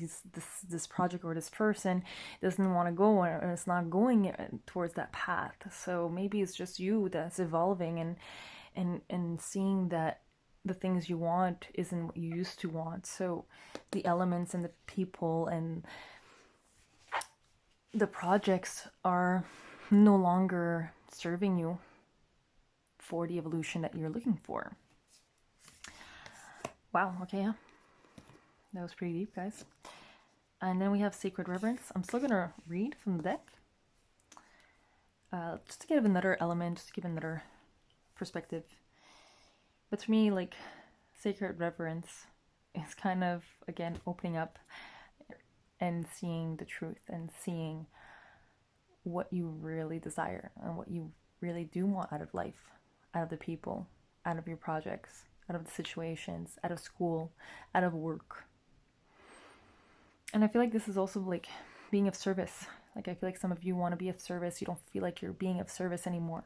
this project or this person doesn't want to go, and it's not going towards that path. So maybe it's just you that's evolving and seeing that the things you want isn't what you used to want. So the elements and the people and the projects are no longer serving you for the evolution that you're looking for. Wow, okay, yeah. That was pretty deep, guys. And then we have Sacred Reverence. I'm still going to read from the deck. Just to give another element, just to give another perspective. But for me, like, Sacred Reverence is kind of, again, opening up and seeing the truth and seeing what you really desire and what you really do want out of life. Out of the people, out of your projects, out of the situations, out of school, out of work. And I feel like this is also like being of service. Like I feel like some of you want to be of service. You don't feel like you're being of service anymore.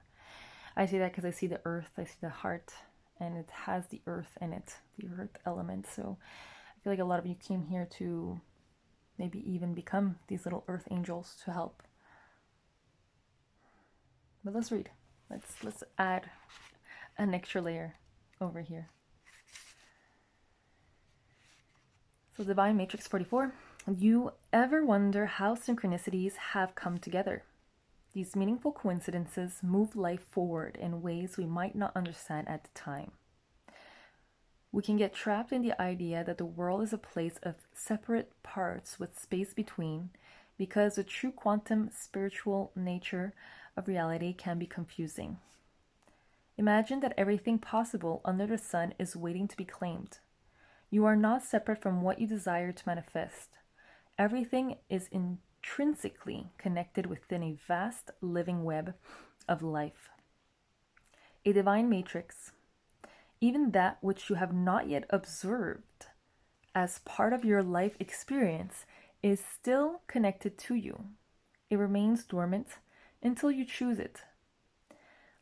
I say that because I see the earth, I see the heart, and it has the earth in it, the earth element. So I feel like a lot of you came here to maybe even become these little earth angels to help. But let's read. Let's add an extra layer over here. So Divine Matrix 44. You ever wonder how synchronicities have come together? These meaningful coincidences move life forward in ways we might not understand at the time. We can get trapped in the idea that the world is a place of separate parts with space between, because the true quantum spiritual nature of reality can be confusing. Imagine that everything possible under the sun is waiting to be claimed. You are not separate from what you desire to manifest. Everything is intrinsically connected within a vast living web of life. A divine matrix, even that which you have not yet observed as part of your life experience, is still connected to you. It remains dormant until you choose it.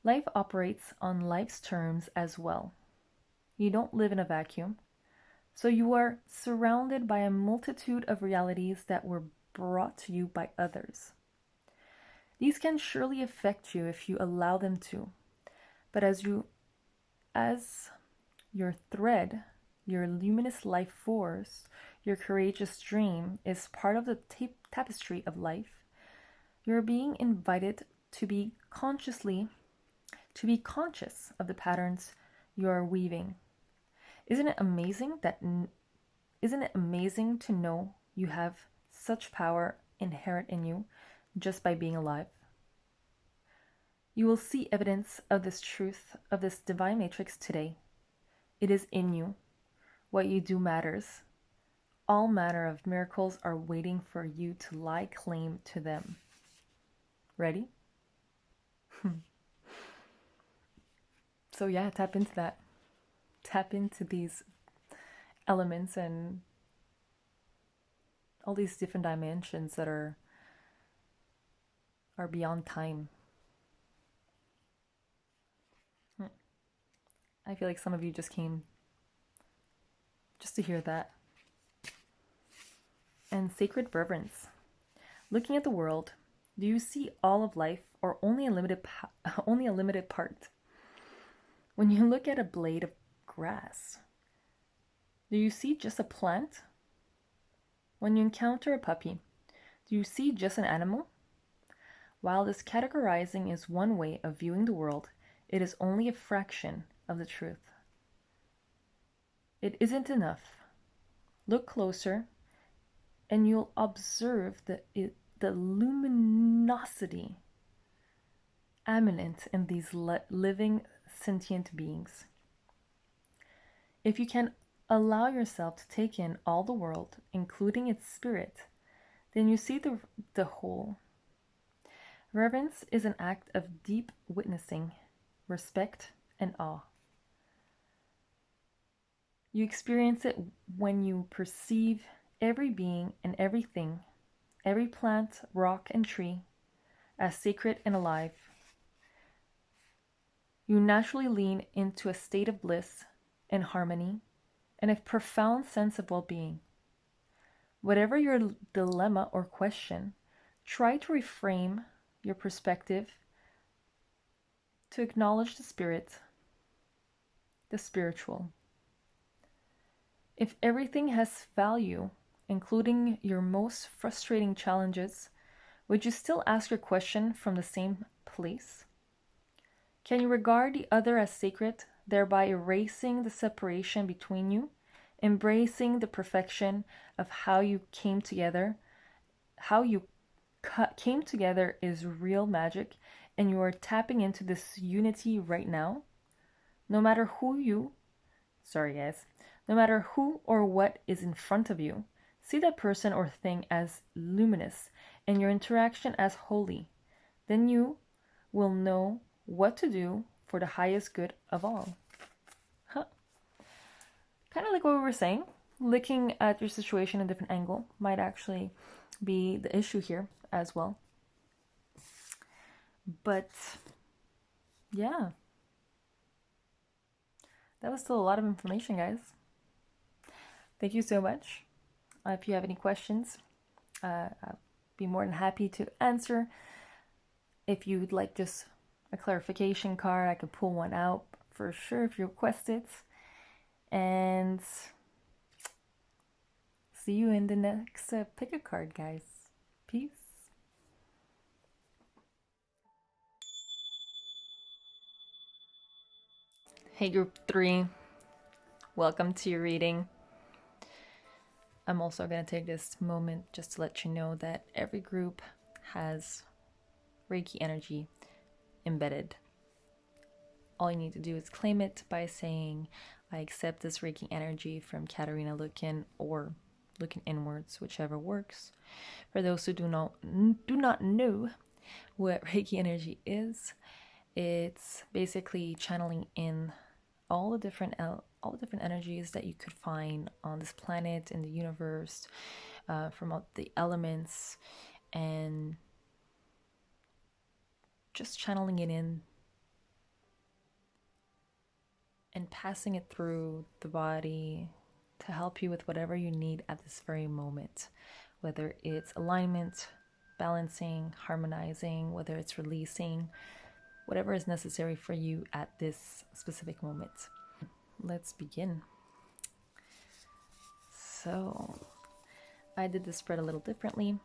Life operates on life's terms as well. You don't live in a vacuum. So you are surrounded by a multitude of realities that were brought to you by others. These can surely affect you if you allow them to. But as your thread, your luminous life force, your courageous dream is part of the tapestry of life, you're being invited to be conscious of the patterns you are weaving. Isn't it amazing to know you have such power inherent in you just by being alive? You will see evidence of this truth, of this divine matrix today. It is in you. What you do matters. All manner of miracles are waiting for you to lie claim to them. Ready? So yeah, tap into that. Tap into these elements and all these different dimensions that are beyond time. I feel like some of you just came just to hear that. And sacred reverence. Looking at the world, do you see all of life or only a limited part? When you look at a blade of grass, do you see just a plant? When you encounter a puppy, do you see just an animal? While this categorizing is one way of viewing the world, it is only a fraction of the truth. It isn't enough. Look closer, and you'll observe the luminosity eminent in these living sentient beings. If you can allow yourself to take in all the world, including its spirit, then you see the whole. Reverence is an act of deep witnessing, respect, and awe. You experience it when you perceive every being and everything, every plant, rock, and tree, as sacred and alive. You naturally lean into a state of bliss and harmony and a profound sense of well-being. Whatever your dilemma or question, try to reframe your perspective to acknowledge the spirit, the spiritual. If everything has value, including your most frustrating challenges, would you still ask your question from the same place? Can you regard the other as sacred, thereby erasing the separation between you, embracing the perfection of how you came together? How you came together is real magic, and you are tapping into this unity right now. No matter who or what is in front of you, see that person or thing as luminous and your interaction as holy. Then you will know what to do for the highest good of all. Kind of like what we were saying, looking at your situation in a different angle might actually be the issue here as well. But yeah, that was still a lot of information, guys. Thank you so much. If you have any questions, I'll be more than happy to answer. If you'd like just a clarification card, I could pull one out for sure if you request it. And see you in the next pick a card, guys. Peace. Hey, group 3. Welcome to your reading. I'm also going to take this moment just to let you know that every group has Reiki energy embedded. All you need to do is claim it by saying, I accept this Reiki energy from Katarina Lookin, or looking inwards, whichever works. For those who do not know what Reiki energy is, it's basically channeling in all the different energies that you could find on this planet, in the universe, from all the elements, and just channeling it in and passing it through the body to help you with whatever you need at this very moment, whether it's alignment, balancing, harmonizing, whether it's releasing, whatever is necessary for you at this specific moment. Let's begin. So, I did this spread a little differently.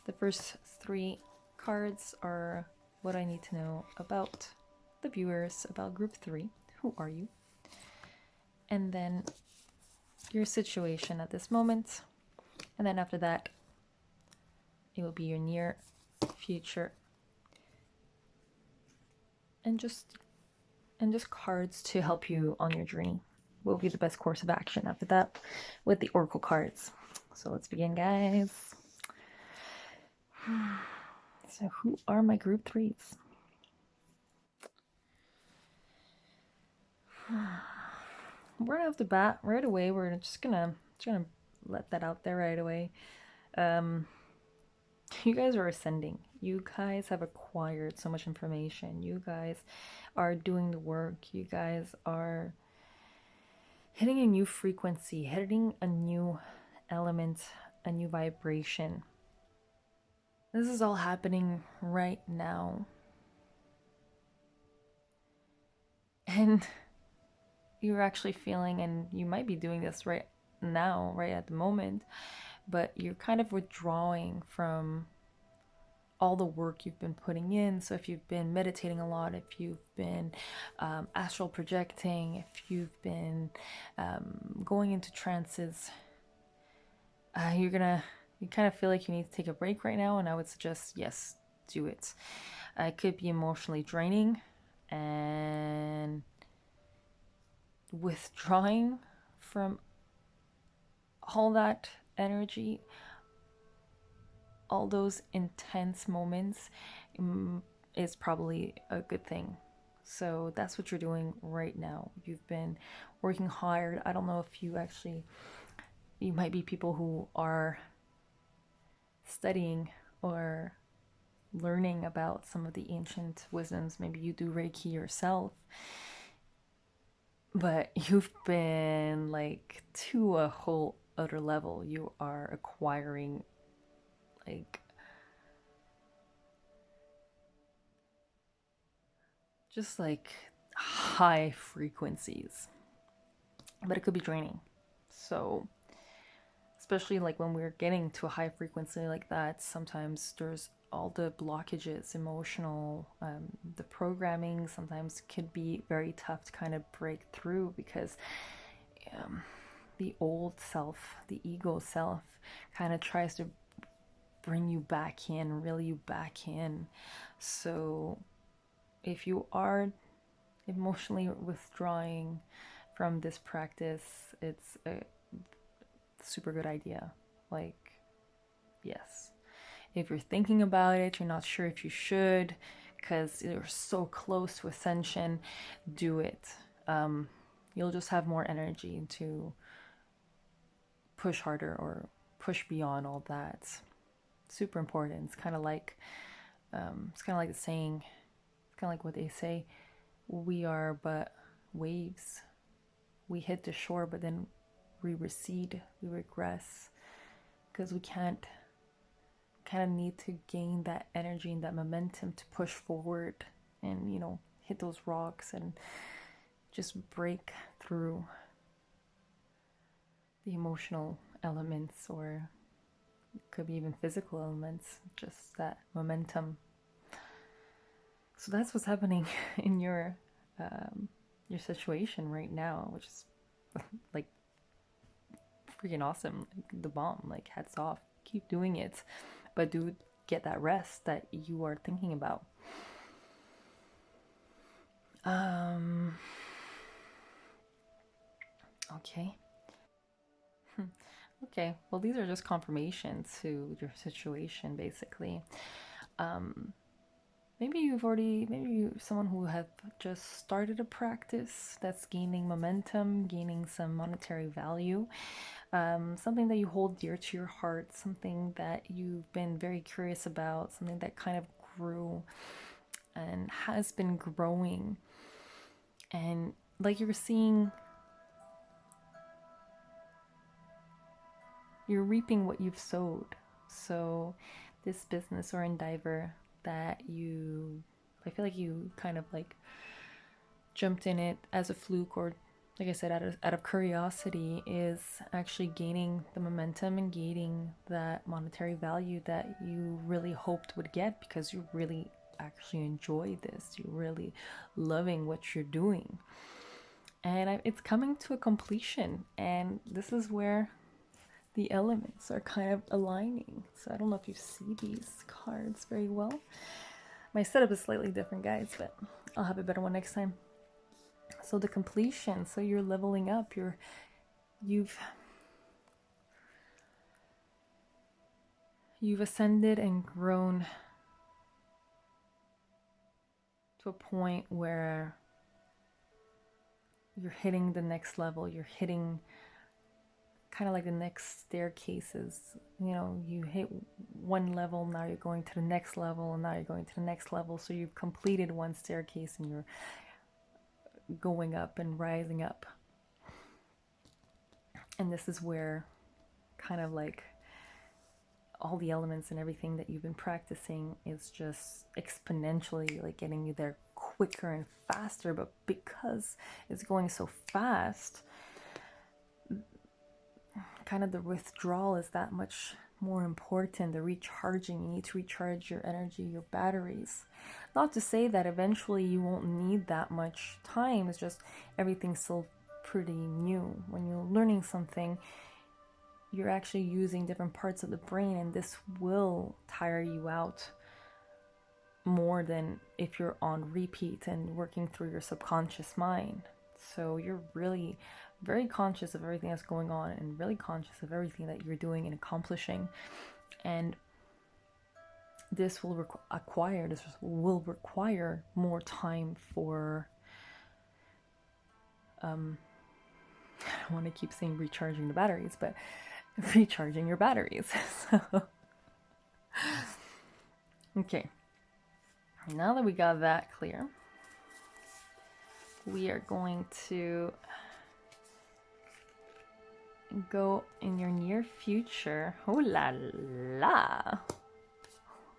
The first 3 cards are what I need to know about the viewers, about group 3. Who are you? And then your situation at this moment. And then after that, it will be your near future. And just cards to help you on your journey will be the best course of action after that with the oracle cards. So let's begin, guys. So who are my group 3s? Right off the bat, right away, we're just gonna let that out there right away. You guys are ascending. You guys have acquired so much information. You guys are doing the work. You guys are hitting a new frequency, hitting a new element, a new vibration. This is all happening right now. And you're actually feeling, and you might be doing this right now, right at the moment, but you're kind of withdrawing from all the work you've been putting in. So if you've been meditating a lot, if you've been astral projecting, if you've been going into trances, you kind of feel like you need to take a break right now, and I would suggest, yes, do it. It could be emotionally draining, and withdrawing from all that energy, all those intense moments, is probably a good thing. So that's what you're doing right now. You've been working hard. I don't know if you might be people who are studying or learning about some of the ancient wisdoms. Maybe you do Reiki yourself, but you've been like to a whole other level. You are acquiring like just like high frequencies, but it could be draining. So especially like when we're getting to a high frequency like that, sometimes there's all the blockages, emotional, the programming sometimes could be very tough to kind of break through, because the old self, the ego self, kind of tries to bring you back in, reel you back in. So if you are emotionally withdrawing from this practice, it's a super good idea. Like, yes. If you're thinking about it, you're not sure if you should, because you're so close to ascension, do it. You'll just have more energy to push harder or push beyond all that. Super important. It's kind of like the saying. It's kind of like what they say. We are but waves. We hit the shore, but then we recede. We regress, because we kind of need to gain that energy and that momentum to push forward and, hit those rocks and just break through the emotional elements, or it could be even physical elements, just that momentum. So that's what's happening in your situation right now, which is like freaking awesome, like the bomb, like hats off. Keep doing it, but do get that rest that you are thinking about. Okay. Okay, well, these are just confirmations to your situation, basically. Maybe you're someone who have just started a practice that's gaining momentum, gaining some monetary value, something that you hold dear to your heart, something that you've been very curious about, something that kind of grew and has been growing, and like you're seeing, you're reaping what you've sowed. So this business or endeavor that I feel like you kind of like jumped in it as a fluke, or like I said, out of curiosity, is actually gaining the momentum and gaining that monetary value that you really hoped would get, because you really actually enjoy this. You're really loving what you're doing. And it's coming to a completion. And this is where the elements are kind of aligning. So I don't know if you see these cards very well. My setup is slightly different, guys, but I'll have a better one next time. So the completion, so you're leveling up, you've ascended and grown to a point where you're hitting the next level. You're hitting kind of like the next staircases. You know, you hit one level, now you're going to the next level, and now you're going to the next level. So you've completed one staircase and you're going up and rising up. And this is where kind of like all the elements and everything that you've been practicing is just exponentially like getting you there quicker and faster. But because it's going so fast, kind of the withdrawal is that much more important. The recharging, you need to recharge your energy, your batteries. Not to say that eventually you won't need that much time, it's just everything's still pretty new. When you're learning something, you're actually using different parts of the brain, and this will tire you out more than if you're on repeat and working through your subconscious mind. So you're really very conscious of everything that's going on and really conscious of everything that you're doing and accomplishing. And this will require more time for I don't want to keep saying recharging the batteries, but recharging your batteries. So, okay, now that we got that clear, we are going to go in your near future. Oh la la.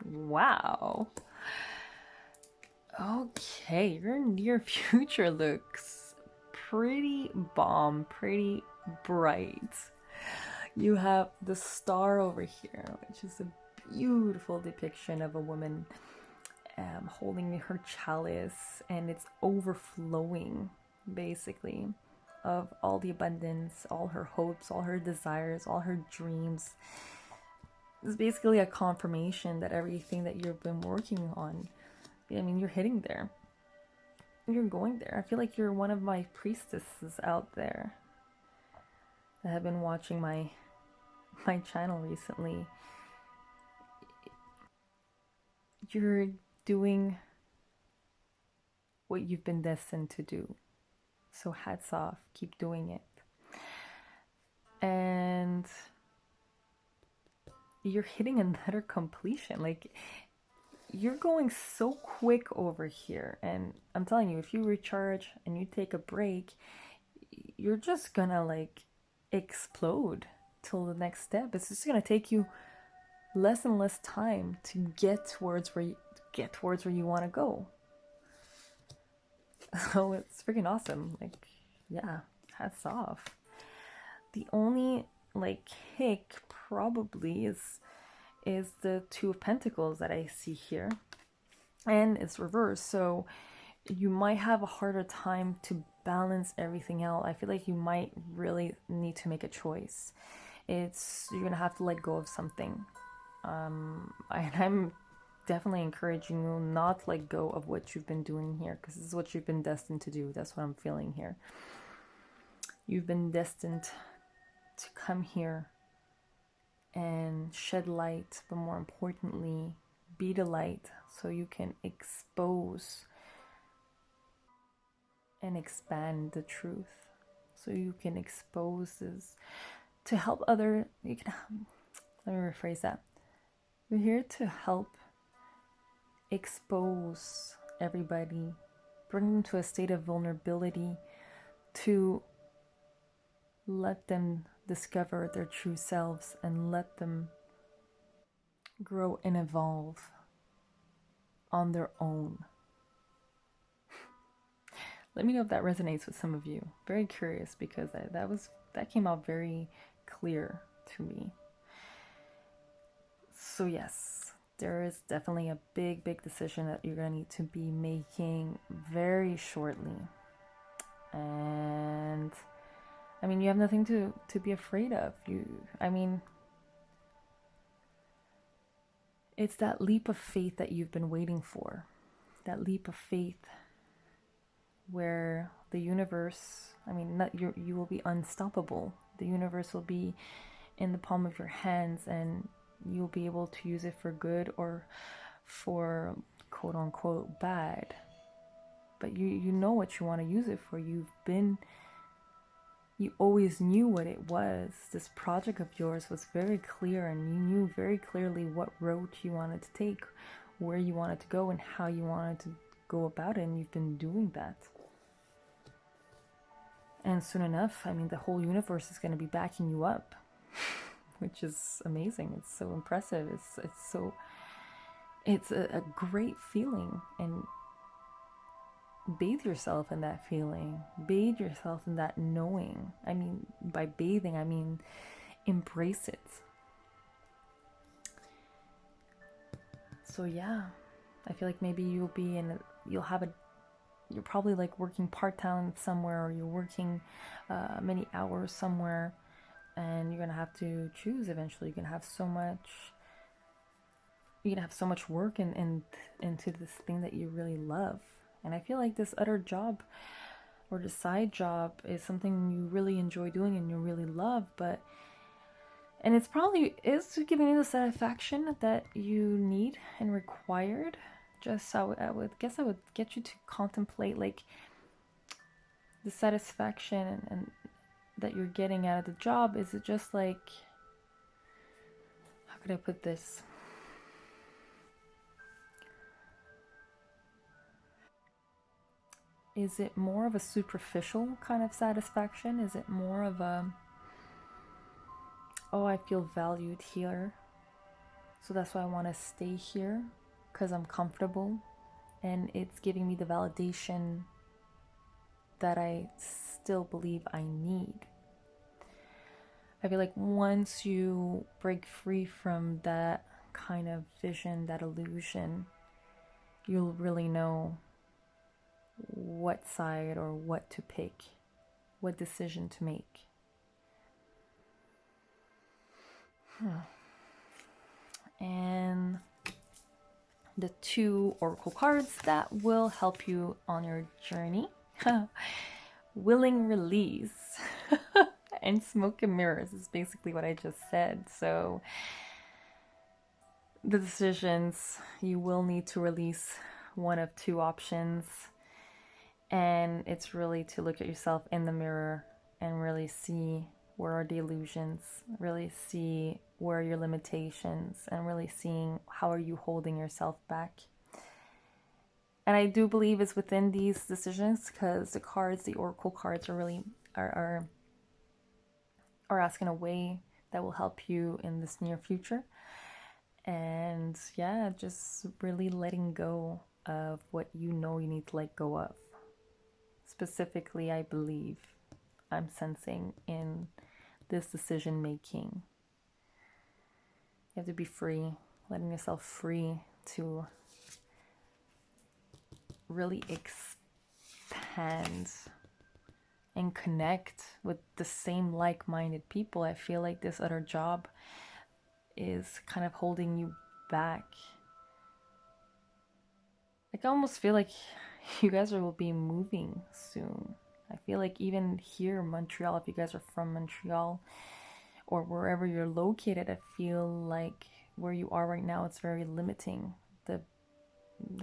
Wow. Okay, your near future looks pretty bomb, pretty bright. You have the star over here, which is a beautiful depiction of a woman holding her chalice, and it's overflowing basically of all the abundance, all her hopes, all her desires, all her dreams. It's basically a confirmation that everything that you've been working on, I mean, you're hitting there. You're going there. I feel like you're one of my priestesses out there that have been watching my channel recently. You're doing what you've been destined to do. So hats off, keep doing it. And you're hitting another completion. Like, you're going so quick over here. And I'm telling you, if you recharge and you take a break, you're just gonna like explode till the next step. It's just gonna take you less and less time to get towards where you want to go. So it's freaking awesome. Like, yeah, hats off. The only like hick probably is the Two of Pentacles that I see here, and it's reversed. So you might have a harder time to balance everything out. I feel like you might really need to make a choice. You're gonna have to let go of something. I'm definitely encouraging you not to let go of what you've been doing here, because this is what you've been destined to do. That's what I'm feeling here. You've been destined to come here and shed light, but more importantly, be the light, so you can expose and expand the truth. So you can expose this to help let me rephrase that. We're here to help expose everybody, bring them to a state of vulnerability to let them discover their true selves and let them grow and evolve on their own. Let me know if that resonates with some of you. Very curious, because that came out very clear to me. So yes, there is definitely a big decision that you're going to need to be making very shortly. And I mean, you have nothing to be afraid of. It's that leap of faith that you've been waiting for. That leap of faith where the universe, you will be unstoppable. The universe will be in the palm of your hands, and you'll be able to use it for good or for quote unquote bad. But you know what you want to use it for. You always knew what it was. This project of yours was very clear, and you knew very clearly what road you wanted to take, where you wanted to go, and how you wanted to go about it, and you've been doing that. And soon enough, the whole universe is going to be backing you up, which is amazing. It's so impressive. It's a great feeling, and bathe yourself in that feeling. Bathe yourself in that knowing. By bathing, embrace it. So yeah, I feel like maybe you're probably like working part-time somewhere, or you're working many hours somewhere, and you're gonna have to choose eventually. You're gonna have so much work into this thing that you really love. And I feel like this other job or the side job is something you really enjoy doing and you really love, and it's probably is giving you the satisfaction that you need and required. Just I would get you to contemplate like the satisfaction and that you're getting out of the job. Is it just like, how could I put this? Is it more of a superficial kind of satisfaction? Is it more of a, oh, I feel valued here, so that's why I want to stay here, because I'm comfortable and it's giving me the validation that I still believe I need? I feel like once you break free from that kind of vision, that illusion, you'll really know what side or what to pick, what decision to make. And the 2 oracle cards that will help you on your journey. Willing release and smoke and mirrors is basically what I just said. So the decisions, you will need to release one of 2 options, and it's really to look at yourself in the mirror and really see where are the illusions, really see where are your limitations, and really seeing how are you holding yourself back. And I do believe it's within these decisions, because the cards, the oracle cards, are really are asking a way that will help you in this near future. And yeah, just really letting go of what you know you need to let go of. Specifically, I believe I'm sensing in this decision making, you have to be free, letting yourself free to really expand and connect with the same like-minded people. I feel like this other job is kind of holding you back. Like, I almost feel like you guys will be moving soon. I feel like even here in Montreal, if you guys are from Montreal or wherever you're located, I feel like where you are right now, it's very limiting. The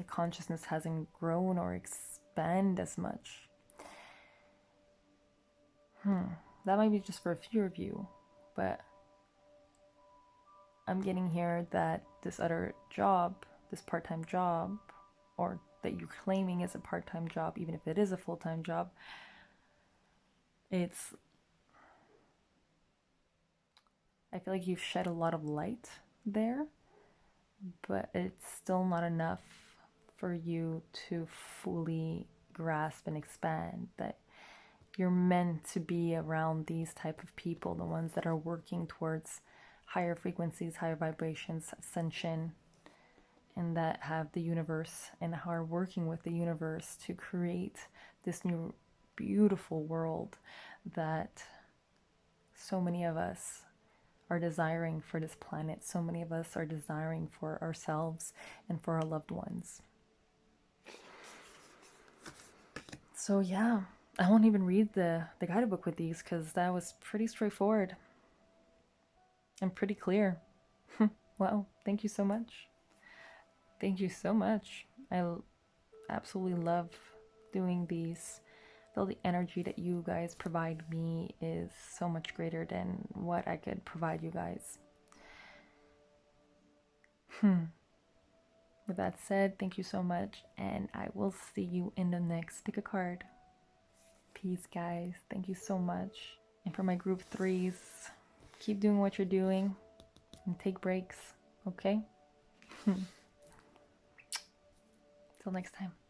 consciousness hasn't grown or expanded as much. That might be just for a few of you, but I'm getting here that this other job, this part-time job, or that you're claiming is a part-time job, even if it is a full-time job, It's, I feel like you've shed a lot of light there, but it's still not enough for you to fully grasp and expand that you're meant to be around these type of people, the ones that are working towards higher frequencies, higher vibrations, ascension, and that have the universe and are working with the universe to create this new beautiful world that so many of us are desiring for this planet. So many of us are desiring for ourselves and for our loved ones. So yeah, I won't even read the guidebook with these because that was pretty straightforward and pretty clear. Wow, thank you so much. Thank you so much. I absolutely love doing these. Though the energy that you guys provide me is so much greater than what I could provide you guys. With that said, thank you so much, and I will see you in the next pick a card. Peace, guys. Thank you so much. And for my group threes, keep doing what you're doing and take breaks, okay? Till next time.